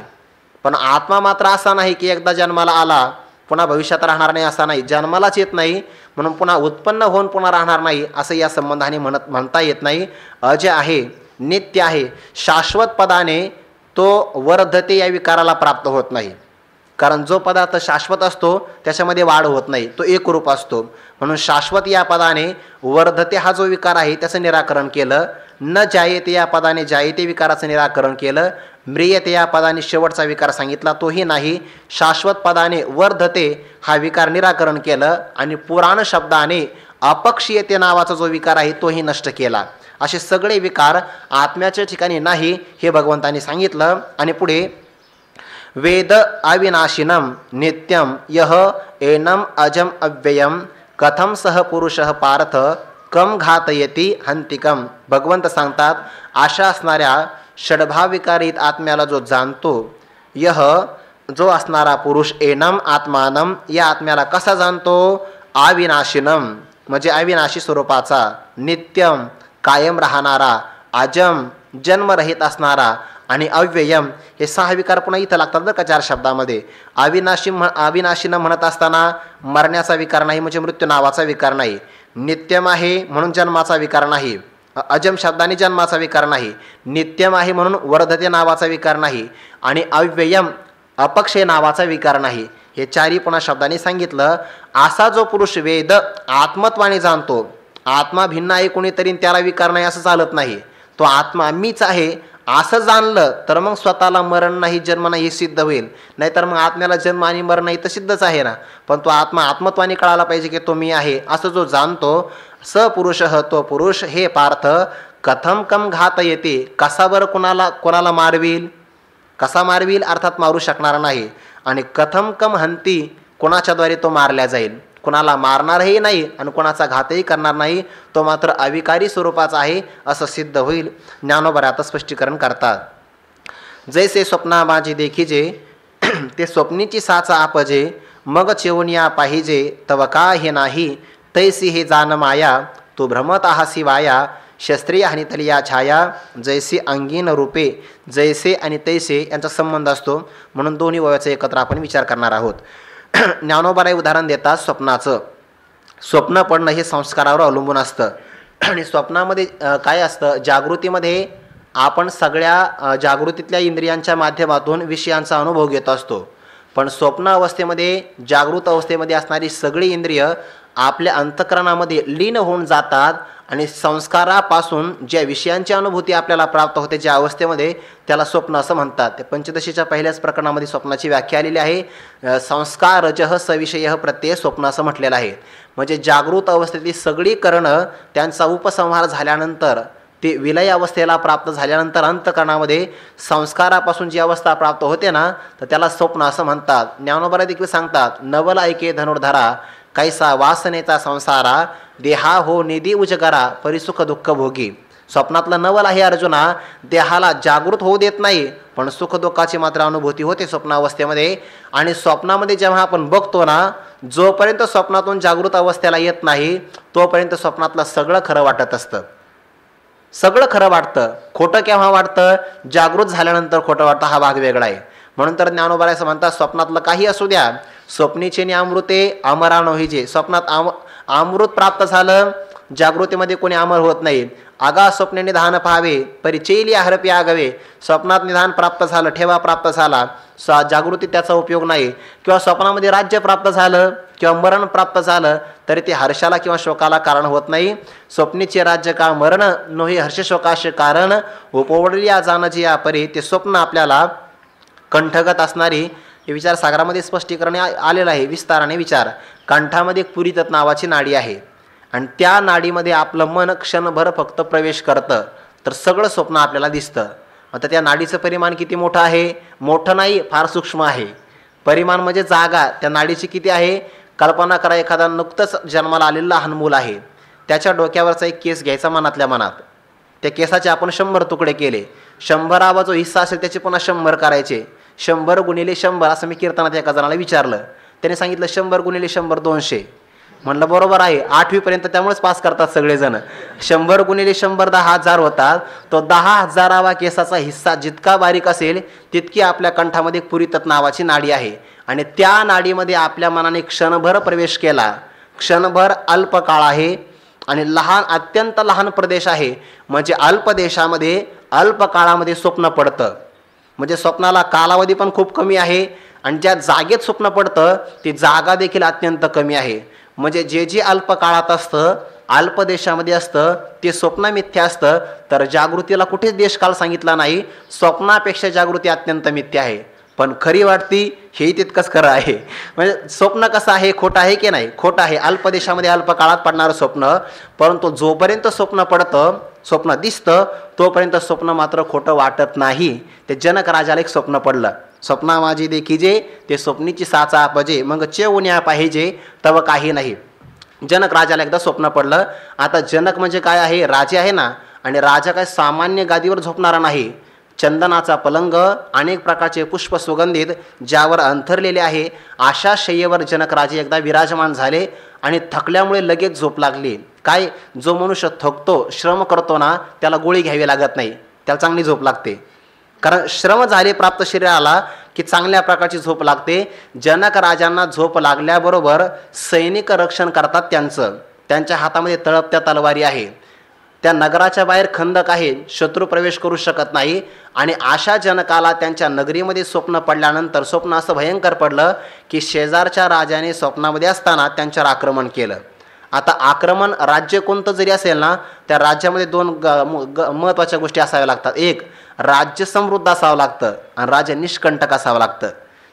पण आत्मा मात्र असा नाही की एकदा जन्माला आला पुन्हा भविष्यात राहणार नाही असा नाही. जन्मालाच येत नाही म्हणून पुन्हा उत्पन्न होऊन पुन्हा राहणार नाही असं या संबंधाने म्हणता येत नाही. अजय आहे, नित्य आहे, शाश्वत पदाने तो वर्धते या विकाराला प्राप्त होत नाही. कारण जो पदार्थ शाश्वत असतो त्याच्यामध्ये वाढ होत नाही, तो एकरूप असतो. म्हणून शाश्वत या पदाने वर्धते हा जो विकार आहे त्याचं निराकरण केलं. न जायते या पदाने जायते विकाराचं निराकरण केलं. म्रियते या पदाने शेवटचा विकार सांगितला, तोही नाही. शाश्वत पदाने वर्धते हा विकार निराकरण केलं आणि पुराण शब्दाने अपक्षीयते नावाचा जो विकार आहे तोही नष्ट केला. असे सगळे विकार आत्म्याच्या ठिकाणी नाही हे भगवंतांनी सांगितलं. आणि पुढे वेद अविनाशिनम नित्यम यह एनम अजम अव्ययम कथम सह पुरुषः पार्थ कम घातयती हंतिकम. भगवंत सांगतात, आशा असणाऱ्या षडभाव विकारित आत्म्याला जो जाणतो, यह जो असणारा पुरुष, एनम आत्मानम या आत्म्याला कसा जाणतो? अविनाशिनम म्हणजे अविनाशी स्वरूपाचा, नित्यम कायम राहणारा, अजम जन्मरहित असणारा, आणि अव्ययम हे 6 विकार पुन्हा इथं लागतात बरं का 4 शब्दामध्ये. अविनाशीनं म्हणत असताना मरण्याचा विकार नाही म्हणजे मृत्यू नावाचा विकार नाही. नित्यम आहे म्हणून जन्माचा विकार नाही. अजम शब्दाने जन्माचा विकार नाही. नित्यम आहे म्हणून वर्धते नावाचा विकार नाही. आणि अव्ययम अपक्षय नावाचा विकार नाही. हे 4ही पुन्हा शब्दाने सांगितलं. असा जो पुरुष वेद आत्मत्वाने जाणतो, आत्मा भिन्न आहे कोणीतरी त्याला विकार नाही असं चालत नाही. तो आत्मा मीच आहे असं जाणलं तर मग स्वतःला मरण नाही, जन्म नाही हे सिद्ध होईल. नाहीतर मग आत्म्याला जन्म आणि मरण नाही तर सिद्धच आहे ना. पण तो आत्मा आत्मत्वाने कळायला पाहिजे की तो मी आहे असं जो जाणतो, स पुरुष तो पुरुष, हे पार्थ कथम कम घात येते, कसा बरं कोणाला मारविल, कसा मारविल अर्थात मारू शकणार नाही. आणि कथम कम हंती कोणाच्याद्वारे तो मारला जाईल, कोणाला मारणारही नाही आणि कोणाचा घातही करणार नाही, तो मात्र अविकारी स्वरूपाचा आहे असं सिद्ध होईल. ज्ञानोबा आता स्पष्टीकरण करतात. जैसे स्वप्ना माझे देखीजे ते स्वप्नीची साचा आपजे, मग चेवनिया पाहिजे तव का हे नाही, तैसी हे जान माया तो भ्रमत आहासी वाया, शस्त्रीय आणि तलिया छाया, जैसे अंगीन रूपे, जैसे आणि तैसे यांचा संबंध असतो म्हणून दोन्ही वयाचा एकत्र आपण विचार करणार आहोत. ज्ञानोबाराय उदाहरण देतात स्वप्नाचं. स्वप्न पडणं हे संस्कारावर अवलंबून असतं. आणि स्वप्नामध्ये काय असतं, जागृतीमध्ये आपण सगळ्या जागृतीतल्या इंद्रियांच्या माध्यमातून विषयांचा अनुभव घेत असतो. पण स्वप्न अवस्थेमध्ये, जागृत अवस्थेमध्ये असणारी सगळी इंद्रिय आपल्या अंतःकरणामध्ये लीन होऊन जातात आणि संस्कारापासून ज्या विषयांची अनुभूती आपल्याला प्राप्त होते ज्या अवस्थेमध्ये, त्याला स्वप्न असं म्हणतात. ते पंचदशीच्या पहिल्याच प्रकरणामध्ये स्वप्नाची व्याख्या आलेली आहे. संस्कारजः सविषय प्रत्यय स्वप्न असं म्हटलेलं आहे. म्हणजे जागृत अवस्थेतली सगळी करणं त्यांचा उपसंहार झाल्यानंतर, ते विलय अवस्थेला प्राप्त झाल्यानंतर अंतःकरणामध्ये संस्कारापासून जी अवस्था प्राप्त होते ना, तर त्याला स्वप्न असं म्हणतात. ज्ञानोबा देखील सांगतात, नवल ऐके धनुर्धरा कैसा वासनेचा संसारा, देहा हो निधी उजगरा परिसुख दुःख भोगी. स्वप्नातलं नवल आहे अर्जुना, देहाला जागृत होऊ देत नाही, पण सुखदुःखाची मात्र अनुभूती होते स्वप्नावस्थेमध्ये. आणि स्वप्नामध्ये जेव्हा आपण बघतो ना, जोपर्यंत स्वप्नातून जागृत अवस्थेला येत नाही तोपर्यंत स्वप्नातलं सगळं खरं वाटत असतं. सगळं खरं वाटतं. खोटं केव्हा वाटतं? जागृत झाल्यानंतर खोटं वाटतं. हा भाग वेगळा आहे. म्हणून तर ज्ञानोबा असं म्हणतात, स्वप्नातलं काही असू द्या, स्वप्नीचे नि अमृते अमरा नोहिजे. स्वप्नात अमृत प्राप्त झालं, जागृतीमध्ये कोणी अमर होत नाही. आगा स्वप्ने निधान पाहावे, परिचयली हरपी आगवे. स्वप्नात निधान प्राप्त झालं, ठेवा प्राप्त झाला, जागृतीत त्याचा उपयोग नाही. किंवा स्वप्नामध्ये राज्य प्राप्त झालं किंवा मरण प्राप्त झालं तरी ते हर्षाला किंवा शोकाला कारण होत नाही. स्वप्नीचे राज्य का मरण नोही हर्ष शोकाशे कारण, उपवडली जाणची या परी. ते स्वप्न आपल्याला कंठगत असणारी, हे विचार सागरामध्ये स्पष्टीकरण आलेलं आहे, विस्ताराने विचार. कंठामध्ये एक पुरीतत नावाची नाडी आहे आणि त्या नाडीमध्ये आपलं मन क्षणभर फक्त प्रवेश करतं तर सगळं स्वप्न आपल्याला दिसतं. आता त्या नाडीचं परिमाण किती मोठं आहे? मोठं नाही, फार सूक्ष्म आहे. परिमाण म्हणजे जागा त्या नाडीची किती आहे? कल्पना करा, एखादा नुकतंच जन्माला आलेलं लहान मूल आहे, त्याच्या डोक्यावरचा एक केस घ्यायचा मनातल्या मनात. त्या केसाचे आपण 100 तुकडे केले, 100वा जो हिस्सा असेल त्याचे पुन्हा 100 करायचे. 100 गुणिले 100 असं मी कीर्तनात एका जणाला विचारलं. त्याने सांगितलं 100 गुणिले 100 200. म्हणलं बरोबर आहे, 8वी पर्यंत त्यामुळेच पास करतात सगळेजण. 100 गुणिले 100 10,000 होतात. तो 10,000वा केसाचा हिस्सा जितका बारीक असेल तितकी आपल्या कंठामध्ये पुरीतत नावाची नाडी आहे. आणि त्या नाडीमध्ये आपल्या मनाने क्षणभर प्रवेश केला. क्षणभर अल्प काळ आहे आणि लहान, अत्यंत लहान प्रदेश आहे. म्हणजे अल्प देशामध्ये अल्प काळामध्ये स्वप्न पडतं. म्हणजे स्वप्नाला कालावधी पण खूप कमी आहे आणि ज्या जागेत स्वप्न पडतं ती जागा देखील अत्यंत कमी आहे. म्हणजे जे जे अल्प काळात असतं, अल्प देशामध्ये असतं, ते स्वप्न मिथ्या असतं. तर जागृतीला कुठेच देशकाल सांगितला नाही. स्वप्नापेक्षा जागृती अत्यंत मिथ्या आहे, पण खरी वाटती हेही तितकंच खरं आहे. म्हणजे स्वप्न कसं आहे? खोटं आहे की नाही? खोटं आहे. अल्प देशामध्ये अल्प काळात पडणारं स्वप्न, परंतु जोपर्यंत स्वप्न पडतं, स्वप्न दिसतं, तोपर्यंत स्वप्न मात्र खोटं वाटत नाही. ते जनक राजाला एक स्वप्न पडलं. स्वप्ना माझी देखीजे, ते स्वप्नीची साचा आपजे, मग चेवण्या पाहिजे तव काही नाही. जनक राजाला एकदा स्वप्न पडलं. आता जनक म्हणजे काय आहे? राजे आहे ना. आणि राजा काय सामान्य गादीवर झोपणारा नाही. चंदनाचा पलंग, अनेक प्रकारचे पुष्प सुगंधित ज्यावर अंथरलेले आहे, अशा शय्येवर जनक राजे एकदा विराजमान झाले आणि थकल्यामुळे लगेच झोप लागली. काय, जो मनुष्य थकतो, श्रम करतो ना, त्याला गोळी घ्यावी लागत नाही, त्याला चांगली झोप लागते. कारण श्रम झाले प्राप्त शरीराला की चांगल्या प्रकारची झोप लागते. जनक राजांना झोप लागल्याबरोबर सैनिक रक्षण करतात त्यांच्या हातामध्ये तळपत्या तलवारी आहे. त्या नगराच्या बाहेर खंदक आहे, शत्रू प्रवेश करू शकत नाही. आणि अशा जनकाला त्यांच्या नगरीमध्ये स्वप्न पडल्यानंतर स्वप्न असं भयंकर पडलं की शेजारच्या राजाने स्वप्नामध्ये असताना त्यांच्यावर आक्रमण केलं. आता आक्रमण राज्य कोणतं जरी असेल ना, त्या राज्यामध्ये 2 महत्त्वाच्या गोष्टी असाव्या लागतात. एक, राज्य समृद्ध असावं लागतं आणि राज्य निष्कंटक असावं लागतं.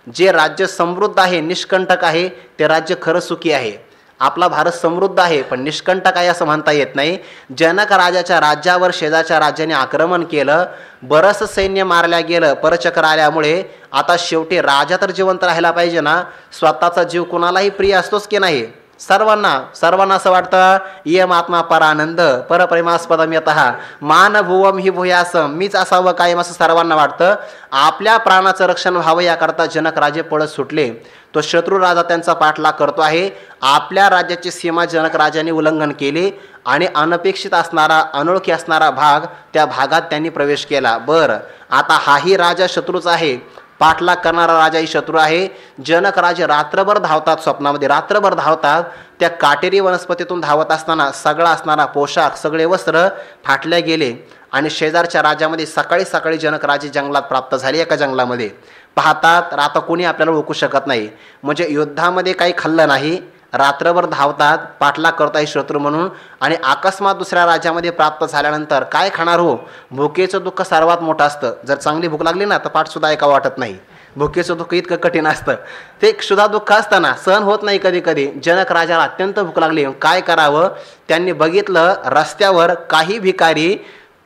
जे राज्य समृद्ध आहे, निष्कंटक आहे, ते राज्य खरं सुखी आहे. आपला भारत समृद्ध आहे पण निष्कंटक आहे असं म्हणता येत नाही. जनक राजाच्या राज्यावर शेजारच्या राज्याने आक्रमण केलं, बरंच सैन्य मारल्या गेलं परचक्र आल्यामुळे. आता शेवटी राजा तर जिवंत राहायला पाहिजे ना. स्वतःचा जीव कोणालाही प्रिय असतोच की नाही? सर्वांना असं वाटतं, इयम आत्मा परानंद परप्रेमास्पदम यतः मानभुवम हि भूयासम, मीच असावं कायम असं सर्वांना वाटतं. आपल्या प्राणाचं रक्षण व्हावं याकरता जनक राजे पळत सुटले. तो शत्रू राजा त्यांचा पाठलाग करतो आहे. आपल्या राज्याची सीमा जनक राजाने उल्लंघन केली आणि अनपेक्षित असणारा, अनोळखी असणारा भाग, त्या भागात त्यांनी प्रवेश केला. बरं, आता हाही राजा शत्रूच आहे, पाठलाग करणारा राजाही शत्रू आहे. जनक राजे रात्रभर धावतात, स्वप्नामध्ये रात्रभर धावतात. त्या काटेरी वनस्पतीतून धावत असताना सगळा असणारा पोशाख, सगळे वस्त्र फाटले गेले आणि शेजारच्या राज्यामध्ये सकाळी सकाळी जनक राजे जंगलात प्राप्त झाले. एका जंगलामध्ये पाहतात, आता कोणी आपल्याला ओळखू शकत नाही. म्हणजे युद्धामध्ये काही खाल्लं नाही, रात्रभर धावतात, पाठलाग करताय शत्रू म्हणून. आणि अकस्मात दुसऱ्या राज्यामध्ये प्राप्त झाल्यानंतर काय खाणार हो? भुकेचं दुःख सर्वात मोठं असतं. जर चांगली भूक लागली ना तर पाठसुद्धा ऐकावं वाटत नाही. भुकेचं दुःख इतकं कठीण असतं. ते क्षुधा दुःख असताना सहन होत नाही कधी कधी. जनक राजाला अत्यंत भूक लागली, काय करावं? त्यांनी बघितलं रस्त्यावर काही भिकारी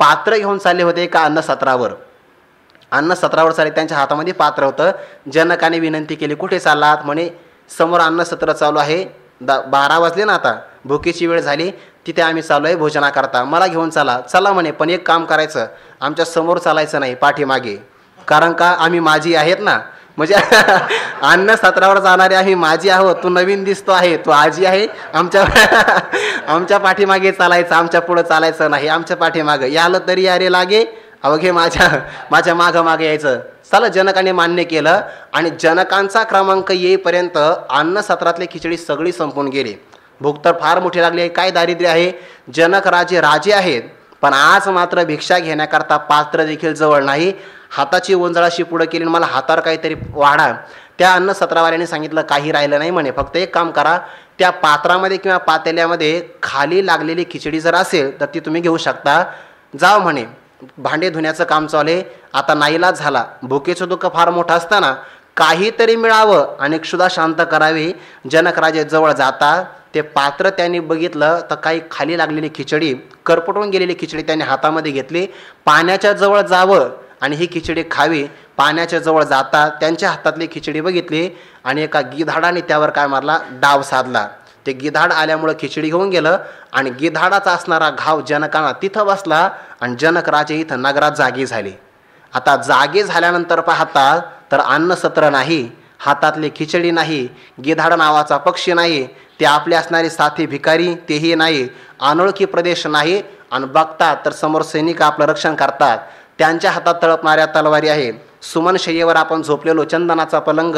पात्र घेऊन चालले होते एका अन्नसत्रावर. अन्नसत्रावर चालले, त्यांच्या हातामध्ये पात्र होतं. जनकाने विनंती केली, कुठे चाललात? म्हणे समोर अन्नसत्र चालू आहे, 12 वाजले ना, आता भुकेची वेळ झाली. तिथे आम्ही चालू आहे भोजनाकरता, मला घेऊन चला. चला म्हणे, पण एक काम करायचं, आमच्या समोर चालायचं नाही, पाठीमागे. कारण का आम्ही माझी आहेत ना, म्हणजे अन्न सत्रावर जाणारे आम्ही माझी आहोत. तू नवीन दिसतो आहे, तू आजी आहे. आमच्या पाठीमागे चालायचं, आमच्या पुढं चालायचं नाही, आमच्या पाठीमागे. याला तरी यारे लागे अवघे माझ्या मागं मागे यायचं. चला, जनकाने मान्य केलं. आणि जनकांचा क्रमांक येईपर्यंत अन्न सत्रातली खिचडी सगळी संपून गेली. भूक तर फार मोठी लागली आहे, काय दारिद्र्य आहे. जनक राजे आहेत, पण आज मात्र भिक्षा घेण्याकरता पात्र देखील जवळ नाही. हाताची ओंजळाशी पुढं केली, मला हातावर काहीतरी वाढा. त्या अन्न सत्रावाल्याने सांगितलं काही राहिलं नाही म्हणे, फक्त एक काम करा, त्या पात्रामध्ये किंवा पातेल्यामध्ये खाली लागलेली खिचडी जर असेल तर ती तुम्ही घेऊ शकता, जाव म्हणे. भांडे धुण्याचं काम चालू आहे. आता नाईलाज झाला, भुकेचं दुःख फार मोठं असताना काहीतरी मिळावं आणि क्षुधा शांत करावी. जनकराजे जवळ जाता ते पात्र त्यांनी बघितलं तर काही खाली लागलेली खिचडी, करपटून गेलेली खिचडी त्यांनी हातामध्ये घेतली. पाण्याच्या जवळ जावं आणि ही खिचडी खावी. पाण्याच्या जवळ जाता त्यांच्या हातातली खिचडी बघितली आणि एका गिधाडाने त्यावर काय मारला, डाव साधला. ते गिधाड आल्यामुळं खिचडी घेऊन गेलं आणि गिधाडाचा असणारा घाव जनकांना तिथं बसला आणि जनक राजे इथं नगरात जागी झाले. आता जागे झाल्यानंतर पाहता तर अन्न सत्र नाही, हातातली खिचडी नाही, गिधाड नावाचा पक्षी नाही, ते आपले असणारे साथी भिकारी तेही नाही, अनोळखी प्रदेश नाही. आणि बघतात तर समोर सैनिक आपलं रक्षण करतात, त्यांच्या हातात तळपणाऱ्या तलवारी आहे. सुमन शय्येवर आपण झोपलेलो चंदनाचा पलंग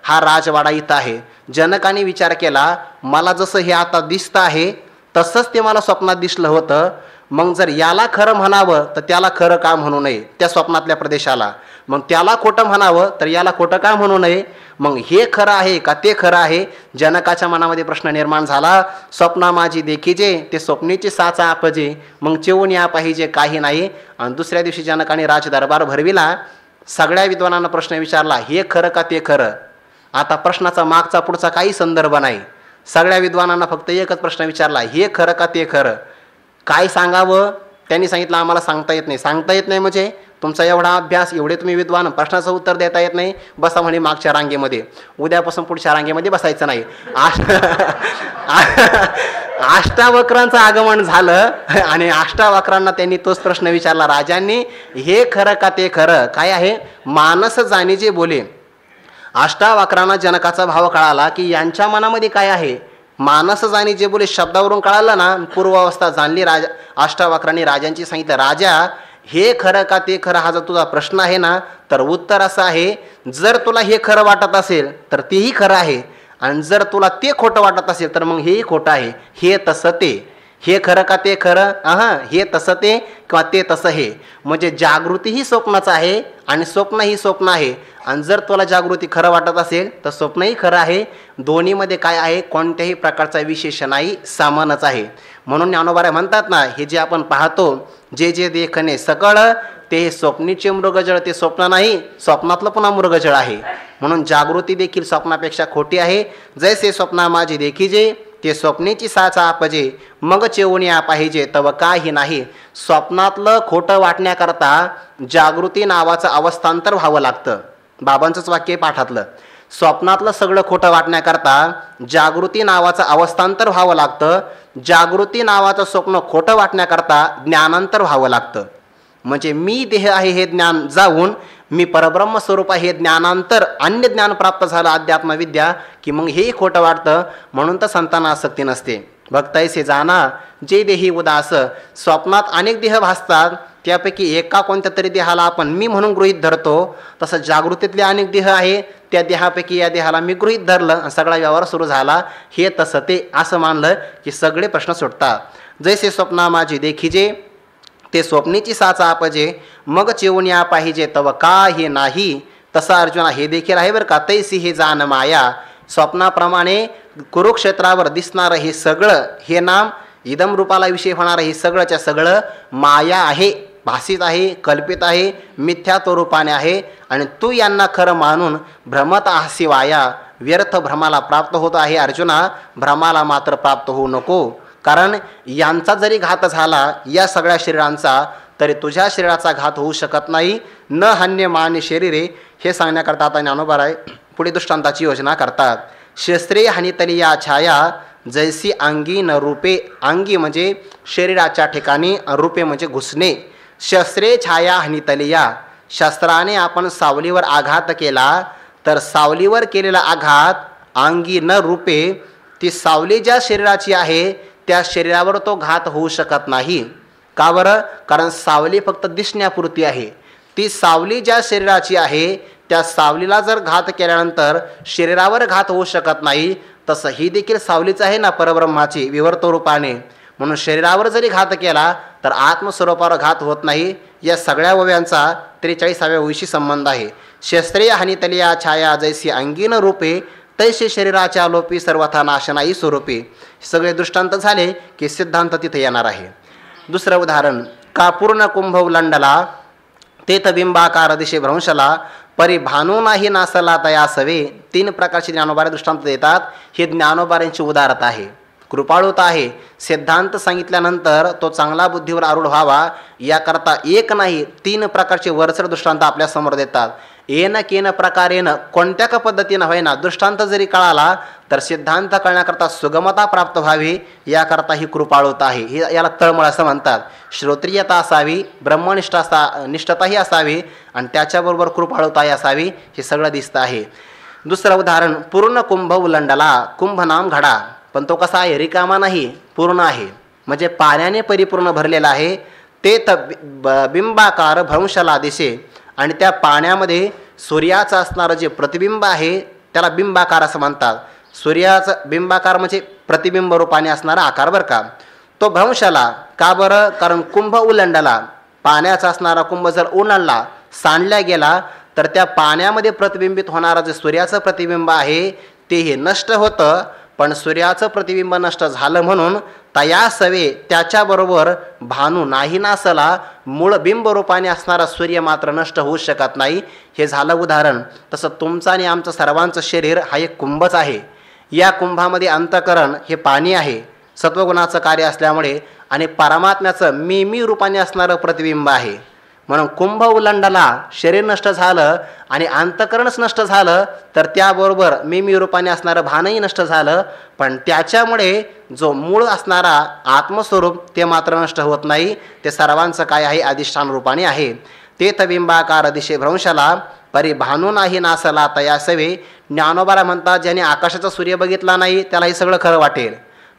हा राजवाडा इथं आहे. जनकाने विचार केला, मला जसं हे आता दिसतं आहे तसंच ते मला स्वप्नात दिसलं होतं. मग जर याला खरं म्हणावं तर त्याला खरं का म्हणू नये, त्या स्वप्नातल्या प्रदेशाला. मग त्याला खोटं म्हणावं तर याला खोटं का म्हणू नये. मग हे खरं आहे का ते खरं आहे. जनकाच्या मनामध्ये प्रश्न निर्माण झाला. स्वप्ना माझी देखीजे, ते स्वप्नीची साचा आपजे, मग चेवून या पाहिजे काही नाही. आणि दुसऱ्या दिवशी जनकाने राजदरबार भरविला. सगळ्या विद्वानांना प्रश्न विचारला, हे खरं का ते खरं. आता प्रश्नाचा मागचा पुढचा काही संदर्भ नाही. सगळ्या विद्वानांना फक्त एकच प्रश्न विचारला, हे खरं का ते खरं. काय सांगावं. त्यांनी सांगितलं, आम्हाला सांगता येत नाही. सांगता येत नाही म्हणजे तुमचा एवढा अभ्यास, एवढे तुम्ही विद्वान, प्रश्नाचं उत्तर देता येत नाही, बसा म्हणे मागच्या रांगेमध्ये. उद्यापासून पुढच्या रांगेमध्ये बसायचं नाही. अष्टावक्रांचं आगमन झालं आणि अष्टावक्रांना त्यांनी तोच प्रश्न विचारला. राजांनी, हे खरं का ते खरं. काय आहे, मानस जाणी जे बोले. अष्टावक्रांना जनकाचा भाव कळाला की यांच्या मनामध्ये काय आहे. मानस जाणी जे बोले शब्दावरून कळालं ना, पूर्वावस्था जाणली. अष्टावक्रांनी राजांची सांगितलं, राजा हे खरं का ते खरं हा जर तुझा प्रश्न आहे ना, तर उत्तर असं आहे, जर तुला हे खरं वाटत असेल तर तेही खरं आहे, आणि जर तुला ते खोटं वाटत असेल तर मग हेही खोटं आहे. हे तसं ते, हे खरं का ते खरं, हे तसं ते किंवा ते तसं हे. म्हणजे जागृती ही स्वप्नाचं आहे आणि स्वप्न ही स्वप्न आहे. आणि जर तुला जागृती खरं वाटत असेल तर स्वप्नही खरं आहे. दोन्हीमध्ये काय आहे, कोणत्याही प्रकारचा विशेष नाही, सामानच आहे. म्हणून ज्ञानोबा म्हणतात ना, हे जे आपण पाहतो, जे जे देखणे सकळ, ते स्वप्नीचे मृगजळ, ते स्वप्न नाही, स्वप्नातलं पुन्हा मृगजळ आहे. म्हणून जागृती देखील स्वप्नापेक्षा खोटी आहे. जैसे स्वप्ना माझी देखीजे, ते स्वप्नेची साचा आपजे, मग चेवून या पाहिजे तव काही नाही. स्वप्नातलं खोटं वाटण्याकरता जागृती नावाचं अवस्थांतर व्हावं लागतं. बाबांचंच वाक्य पाठातलं. स्वप्नातलं सगळं खोटं वाटण्याकरता जागृती नावाचं अवस्थांतर व्हावं लागतं. जागृती नावाचं स्वप्न खोटं वाटण्याकरता ज्ञानांतर व्हावं लागतं. म्हणजे मी देह आहे हे ज्ञान जाऊन मी परब्रह्म स्वरूप आहे हे ज्ञानांतर, अन्य ज्ञान प्राप्त झालं अध्यात्मविद्या, की मग हेही खोटं वाटतं. म्हणून तर संतांना आसक्ती नसते. भक्तायसे जाना जे देही उदास. स्वप्नात अनेक देह भासतात, त्यापैकी एका कोणत्या तरी देहाला आपण मी म्हणून गृहीत धरतो. तसं जागृतीतले अनेक देह आहे, त्या देहापैकी या देहाला मी गृहीत धरलं, सगळा व्यवहार सुरू झाला. हे तसं ते असं मानलं की सगळे प्रश्न सुटतात. जैसे स्वप्ना माझी देखीजे, ते स्वप्नीची साचा आपजे, मग चेवून या पाहिजे तव काही नाही. तसं अर्जुना हे देखील आहे बरं का. तैसी हे जान माया. स्वप्नाप्रमाणे कुरुक्षेत्रावर दिसणारं हे सगळं, हे नाम इदम रूपाला विषय होणारं हे सगळंच्या सगळं माया आहे, भासित आहे, कल्पित आहे, मिथ्यात्व रूपाने आहे. आणि तू यांना खरं मानून भ्रमत आहासी वाया. व्यर्थ भ्रमाला प्राप्त होत आहे अर्जुना, भ्रमाला मात्र प्राप्त होऊ नको. कारण यांचा जरी घात झाला या सगळ्या शरीरांचा, तरी तुझ्या शरीराचा घात होऊ शकत नाही. न हन्य मान्य शरीरे, हे सांगण्याकरता आता ज्ञानोबा पुढे दृष्टांताची योजना करतात. शस्त्रे हानितली या छाया, जैसी अंगी न रूपे, अंगी म्हणजे शरीराच्या ठिकाणी, रूपे म्हणजे घुसणे. शस्त्रे छाया हनितलिया, शस्त्राने आपण सावलीवर आघात केला तर सावलीवर केलेला आघात अंगी न रूपे, ती सावली ज्या शरीराची आहे त्या शरीरावर तो घात होऊ शकत नाही. का बरं? कारण सावली फक्त दिसण्यापुरती आहे. ती सावली ज्या शरीराची आहे त्या सावलीला जर घात केल्यानंतर शरीरावर घात होऊ शकत नाही, तसं ही देखील सावलीच आहे ना परब्रह्माची विवर्त रूपाने. म्हणून शरीरावर जरी घात केला तर आत्मस्वरूपावर घात होत नाही. या सगळ्या ओव्यांचा 43व्या ओवीशी संबंध आहे. शस्त्रीय हानितलिया छाया जैसी अंगीन रूपे, तैसे शरीराच्या लोपी सर्वथा नाशनाई स्वरूपे. सगळे दृष्टांत झाले की सिद्धांत तिथे येणार आहे. दुसरं उदाहरण, का पूर्ण कुंभ उलंडला तेथ बिंबाकार दिशे भ्रंशला, परी भानू नाही नासला तया सवे. 3 प्रकारचे ज्ञानोबारे दृष्टांत देतात. हे ज्ञानोबाऱ्यांची उदारत आहे, कृपाळुता आहे. सिद्धांत सांगितल्यानंतर तो चांगला बुद्धीवर आरूढ व्हावा याकरता एक नाही 3 प्रकारचे वरचढ दृष्टांत आपल्या समोर देतात. येन केन प्रकारेनं कोणत्या का पद्धतीनं होईना दृष्टांत जरी कळाला तर सिद्धांत कळण्याकरता सुगमता प्राप्त व्हावी याकरता ही कृपाळुता आहे. ही याला तळमळ असं म्हणतात. श्रोत्रियता असावी, ब्रह्मनिष्ठा निष्ठताही असावी आणि त्याच्याबरोबर कृपाळुताही असावी. हे सगळं दिसतं आहे. दुसरं उदाहरण, पूर्ण कुंभ उलंडला, कुंभ नाम घडा, पण तो कसा आहे? रिकामा नाही, पूर्ण आहे. म्हणजे पाण्याने परिपूर्ण भरलेला आहे. ते बिंबाकार भ्रंशला दिसे, आणि त्या पाण्यामध्ये सूर्याचं असणारं जे प्रतिबिंब आहे त्याला बिंबाकार असं म्हणतात. सूर्याचं बिंबाकार म्हणजे प्रतिबिंब रूपाने असणारा आकार बरं का. तो भ्रंशला का बरं? कारण कुंभ उलंडला, पाण्याचा असणारा कुंभ जर उलंडला, सांडल्या गेला तर त्या पाण्यामध्ये प्रतिबिंबित होणारं जे सूर्याचं प्रतिबिंब आहे ते हे नष्ट होतं. पण सूर्याचं प्रतिबिंब नष्ट झालं म्हणून तया सवे, त्याच्याबरोबर भानू नाही नासला, मूळ बिंब रूपाने असणारा सूर्य मात्र नष्ट होऊ शकत नाही. हे झालं उदाहरण. तसं तुमचं आणि आमचं सर्वांचं शरीर हा एक कुंभच आहे. या कुंभामध्ये अंतःकरण हे पाणी आहे, सत्वगुणाचं कार्य असल्यामुळे, आणि परमात्म्याचं मी रूपाने असणारं प्रतिबिंब आहे. म्हणून कुंभ उलंडला, शरीर नष्ट झालं आणि अंतःकरणच नष्ट झालं तर त्याबरोबर मी रूपाने असणारं भानही नष्ट झालं. पण त्याच्यामुळे जो मूळ असणारा आत्मस्वरूप ते मात्र नष्ट होत नाही. ते सर्वांचं काय आहे? अधिष्ठान रूपाने आहे. तेथ बिंबाकार दिशे भ्रंशला, परी भानू नाही नासला तया सवे. ज्ञानोबाला म्हणतात, ज्याने आकाशाचा सूर्य बघितला नाही त्याला हे सगळं खरं वाटेल.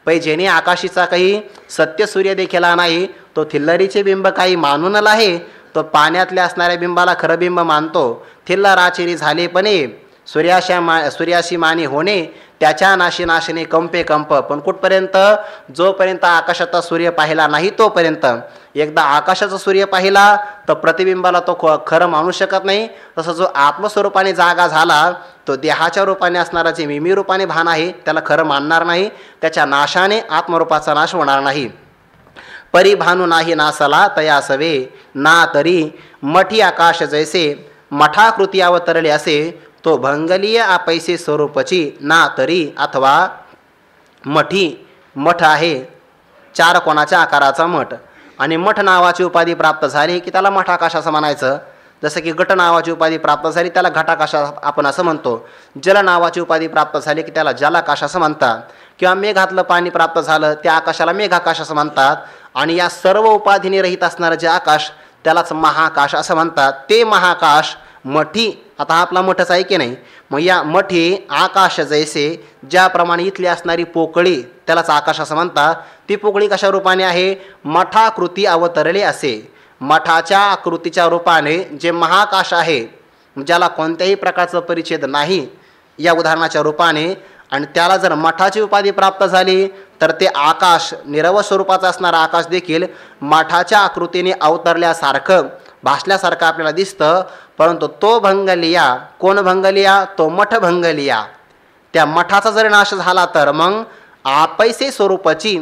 पै ज्याने आकाशीचा काही सत्य सूर्य देखील नाही तो थिल्लरीचे बिंब काही मानूनला आहे. तो पाण्यातल्या असणाऱ्या बिंबाला खरं बिंब मानतो. थिल्ल राचेरी झालेपणे सूर्याशी माने होणे, त्याच्या नाशने कंपे कंप. पण कुठपर्यंत? जोपर्यंत आकाशाचा सूर्य पाहिला नाही तोपर्यंत. एकदा आकाशाचा सूर्य पाहिला तर प्रतिबिंबाला तो खरं मानू शकत नाही. तसं जो आत्मस्वरूपाने जागा झाला तो देहाच्या रूपाने असणारा जे मिमी रूपाने भान आहे त्याला खरं मानणार नाही. त्याच्या नाशाने आत्मरूपाचा नाश होणार नाही. परी भानू नाही नासला तया सवे, ना तरी मठी आकाश जैसे, मठाकृती अवतरले असे, तो भंगलीय आपैसे स्वरूपची. ना तरी अथवा मठी, मठ आहे 4 कोणाच्या आकाराचा मठ, आणि मठ नावाची उपाधी प्राप्त झाली की त्याला मठाकाश असं म्हणायचं. जसं की घट नावाची उपाधी प्राप्त झाली त्याला घटाकाश आपण असं म्हणतो. जल नावाची उपाधी प्राप्त झाली की त्याला जलाकाश असं म्हणतात. किंवा मेघातलं पाणी प्राप्त झालं त्या आकाशाला मेघाकाश असं म्हणतात. आणि या सर्व उपाधीने रहित असणारं जे आकाश त्यालाच महाकाश असं म्हणतात. ते महाकाश मठी, आता आपला मठच आहे की नाही, मग या मठी आकाश जैसे, ज्याप्रमाणे इथली असणारी पोकळी त्यालाच आकाश असं म्हणतात. ती पोकळी कशा रूपाने आहे? मठाकृती अवतरले असे. मठाच्या आकृतीच्या रूपाने जे महाकाश आहे, ज्याला कोणत्याही प्रकारचं परिच्छेद नाही या उदाहरणाच्या रूपाने, आणि त्याला जर मठाची उपाधी प्राप्त झाली तर ते आकाश, निरव स्वरूपाचं असणारं आकाश देखील मठाच्या आकृतीने अवतरल्यासारखं भासल्यासारखं आपल्याला दिसतं. परंतु तो भंगलिया, कोण भंगलिया? तो मठ भंगलिया. त्या मठाचा जर नाश झाला तर मग आपैसे स्वरूपाची,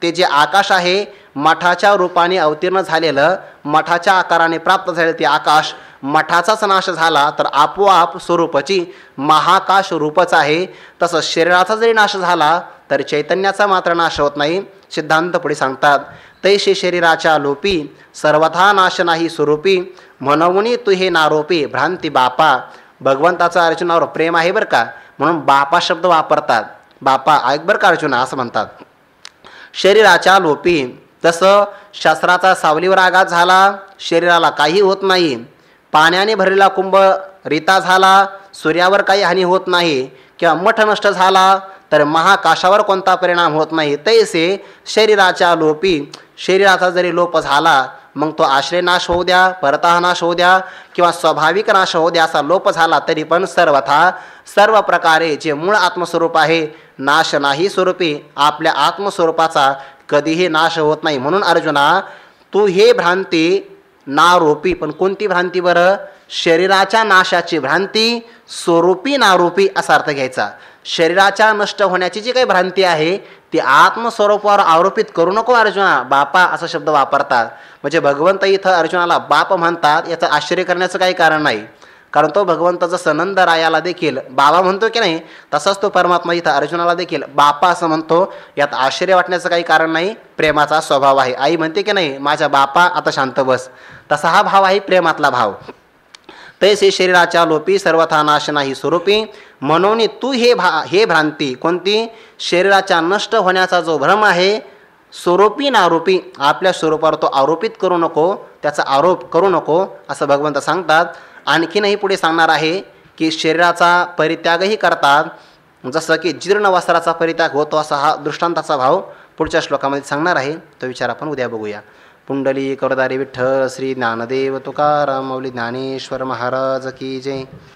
ते जे आकाश आहे मठाच्या रूपाने अवतीर्ण झालेलं, मठाच्या आकाराने प्राप्त झालेलं ते आकाश, मठाचाच नाश झाला तर आपोआप स्वरूपाची महाकाश रूपच आहे. तसं शरीराचा जरी नाश झाला तर चैतन्याचा मात्र नाश होत नाही. सिद्धांत पुढे सांगतात, तैसे शरीराच्या लोपी सर्वथा नाश नाही स्वरूपी, म्हणून तू हे नारोपी भ्रांती बापा. भगवंताचं अर्जुनावर प्रेम आहे बरं का, म्हणून बापा शब्द वापरतात. बापा ऐक बरं का अर्जुना असं म्हणतात. शरीराच्या लोपी जसं शस्त्राचा सावलीवर आघात झाला शरीराला काही होत नाही, पाण्याने भरलेला कुंभ रिता झाला सूर्यावर काही हानी होत नाही, किंवा मठ नष्ट झाला तर महाकाशावर कोणता परिणाम होत नाही, तैसे शरीराच्या लोपी शरीराचा जरी लोप झाला मग तो आश्रय नाश होऊ द्या, परतः नाश होऊ द्या किंवा स्वाभाविक नाश होऊ द्या, असा लोप झाला तरी पण सर्वथा सर्व प्रकारे जे मूळ आत्मस्वरूप आहे नाश नाही स्वरूपी आपल्या आत्मस्वरूपाचा कधीही नाश होत नाही. म्हणून अर्जुना तू हे भ्रांती नारोपी, पण कोणती भ्रांती बरं? शरीराच्या नाशाची भ्रांती, स्वरूपी नारूपी असा अर्थ घ्यायचा. शरीराच्या नष्ट होण्याची जी काही भ्रांती आहे ती आत्मस्वरूपावर आरोपित करू नको अर्जुना. बापा असा शब्द वापरतात म्हणजे भगवंत इथं अर्जुनाला बाप म्हणतात याचं आश्चर्य करण्याचं काही कारण नाही, कारण तो भगवंत जसं नंदरायाला देखील बाबा म्हणतो की नाही तसंच तो परमात्मा इथं अर्जुनाला देखील बापा असं म्हणतो. यात आश्चर्य वाटण्याचं काही कारण नाही, प्रेमाचा स्वभाव आहे. आई म्हणते की नाही माझ्या बापा आता शांत बस, तसा हा भाव आहे प्रेमातला भाव. तैसे शरीराच्या लोपी सर्वथा नाश नाही स्वरूपी, म्हणून तू हे भ्रांती कोणती? शरीराच्या नष्ट होण्याचा जो भ्रम आहे स्वरूपी नारूपी आपल्या स्वरूपावर तो आरोपित करू नको, त्याचा आरोप करू नको असं भगवंत सांगतात. आणखीनही पुढे सांगणार आहे की शरीराचा परित्यागही करतात, जसं की जीर्ण वस्त्राचा परित्याग होतो असा हा दृष्टांताचा भाव पुढच्या श्लोकामध्ये सांगणार आहे. तो विचार आपण उद्या बघूया. पुंडली कवरदारी विठ्ठल श्री ज्ञानदेव तुकाराम मौली ज्ञानेश्वर महाराज की जय.